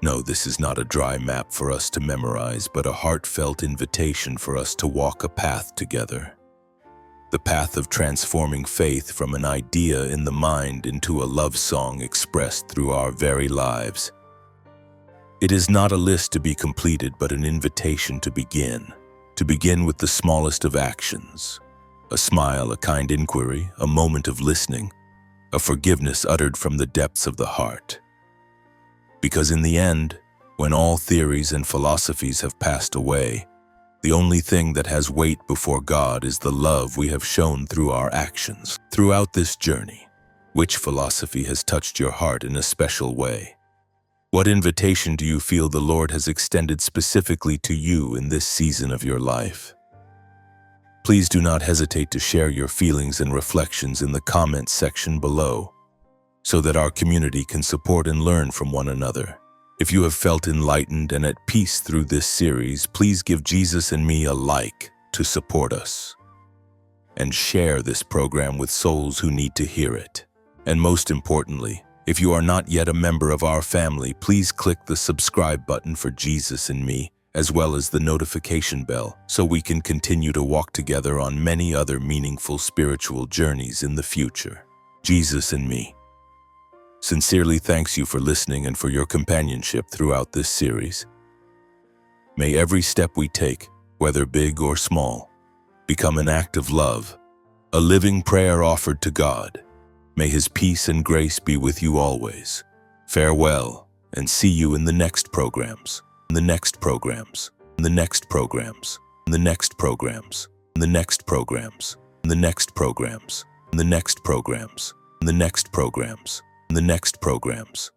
No, this is not a dry map for us to memorize, but a heartfelt invitation for us to walk a path together. The path of transforming faith from an idea in the mind into a love song expressed through our very lives. It is not a list to be completed, but an invitation to begin with the smallest of actions. A smile, a kind inquiry, a moment of listening, a forgiveness uttered from the depths of the heart. Because in the end, when all theories and philosophies have passed away, the only thing that has weight before God is the love we have shown through our actions. Throughout this journey, which philosophy has touched your heart in a special way? What invitation do you feel the Lord has extended specifically to you in this season of your life? Please do not hesitate to share your feelings and reflections in the comments section below, so that our community can support and learn from one another. If you have felt enlightened and at peace through this series, please give Jesus and me a like to support us. And share this program with souls who need to hear it. And most importantly, If you are not yet a member of our family, please click the subscribe button for Jesus and Me, as well as the notification bell, so we can continue to walk together on many other meaningful spiritual journeys in the future. Jesus and Me sincerely thanks you for listening and for your companionship throughout this series. May every step we take, whether big or small, become an act of love, a living prayer offered to God. May His peace and grace be with you always. Farewell, and see you in the next programs, in the next programs, in the next programs, in the next programs, in the next programs, in the next programs, in the next programs, in the next programs, in the next programs.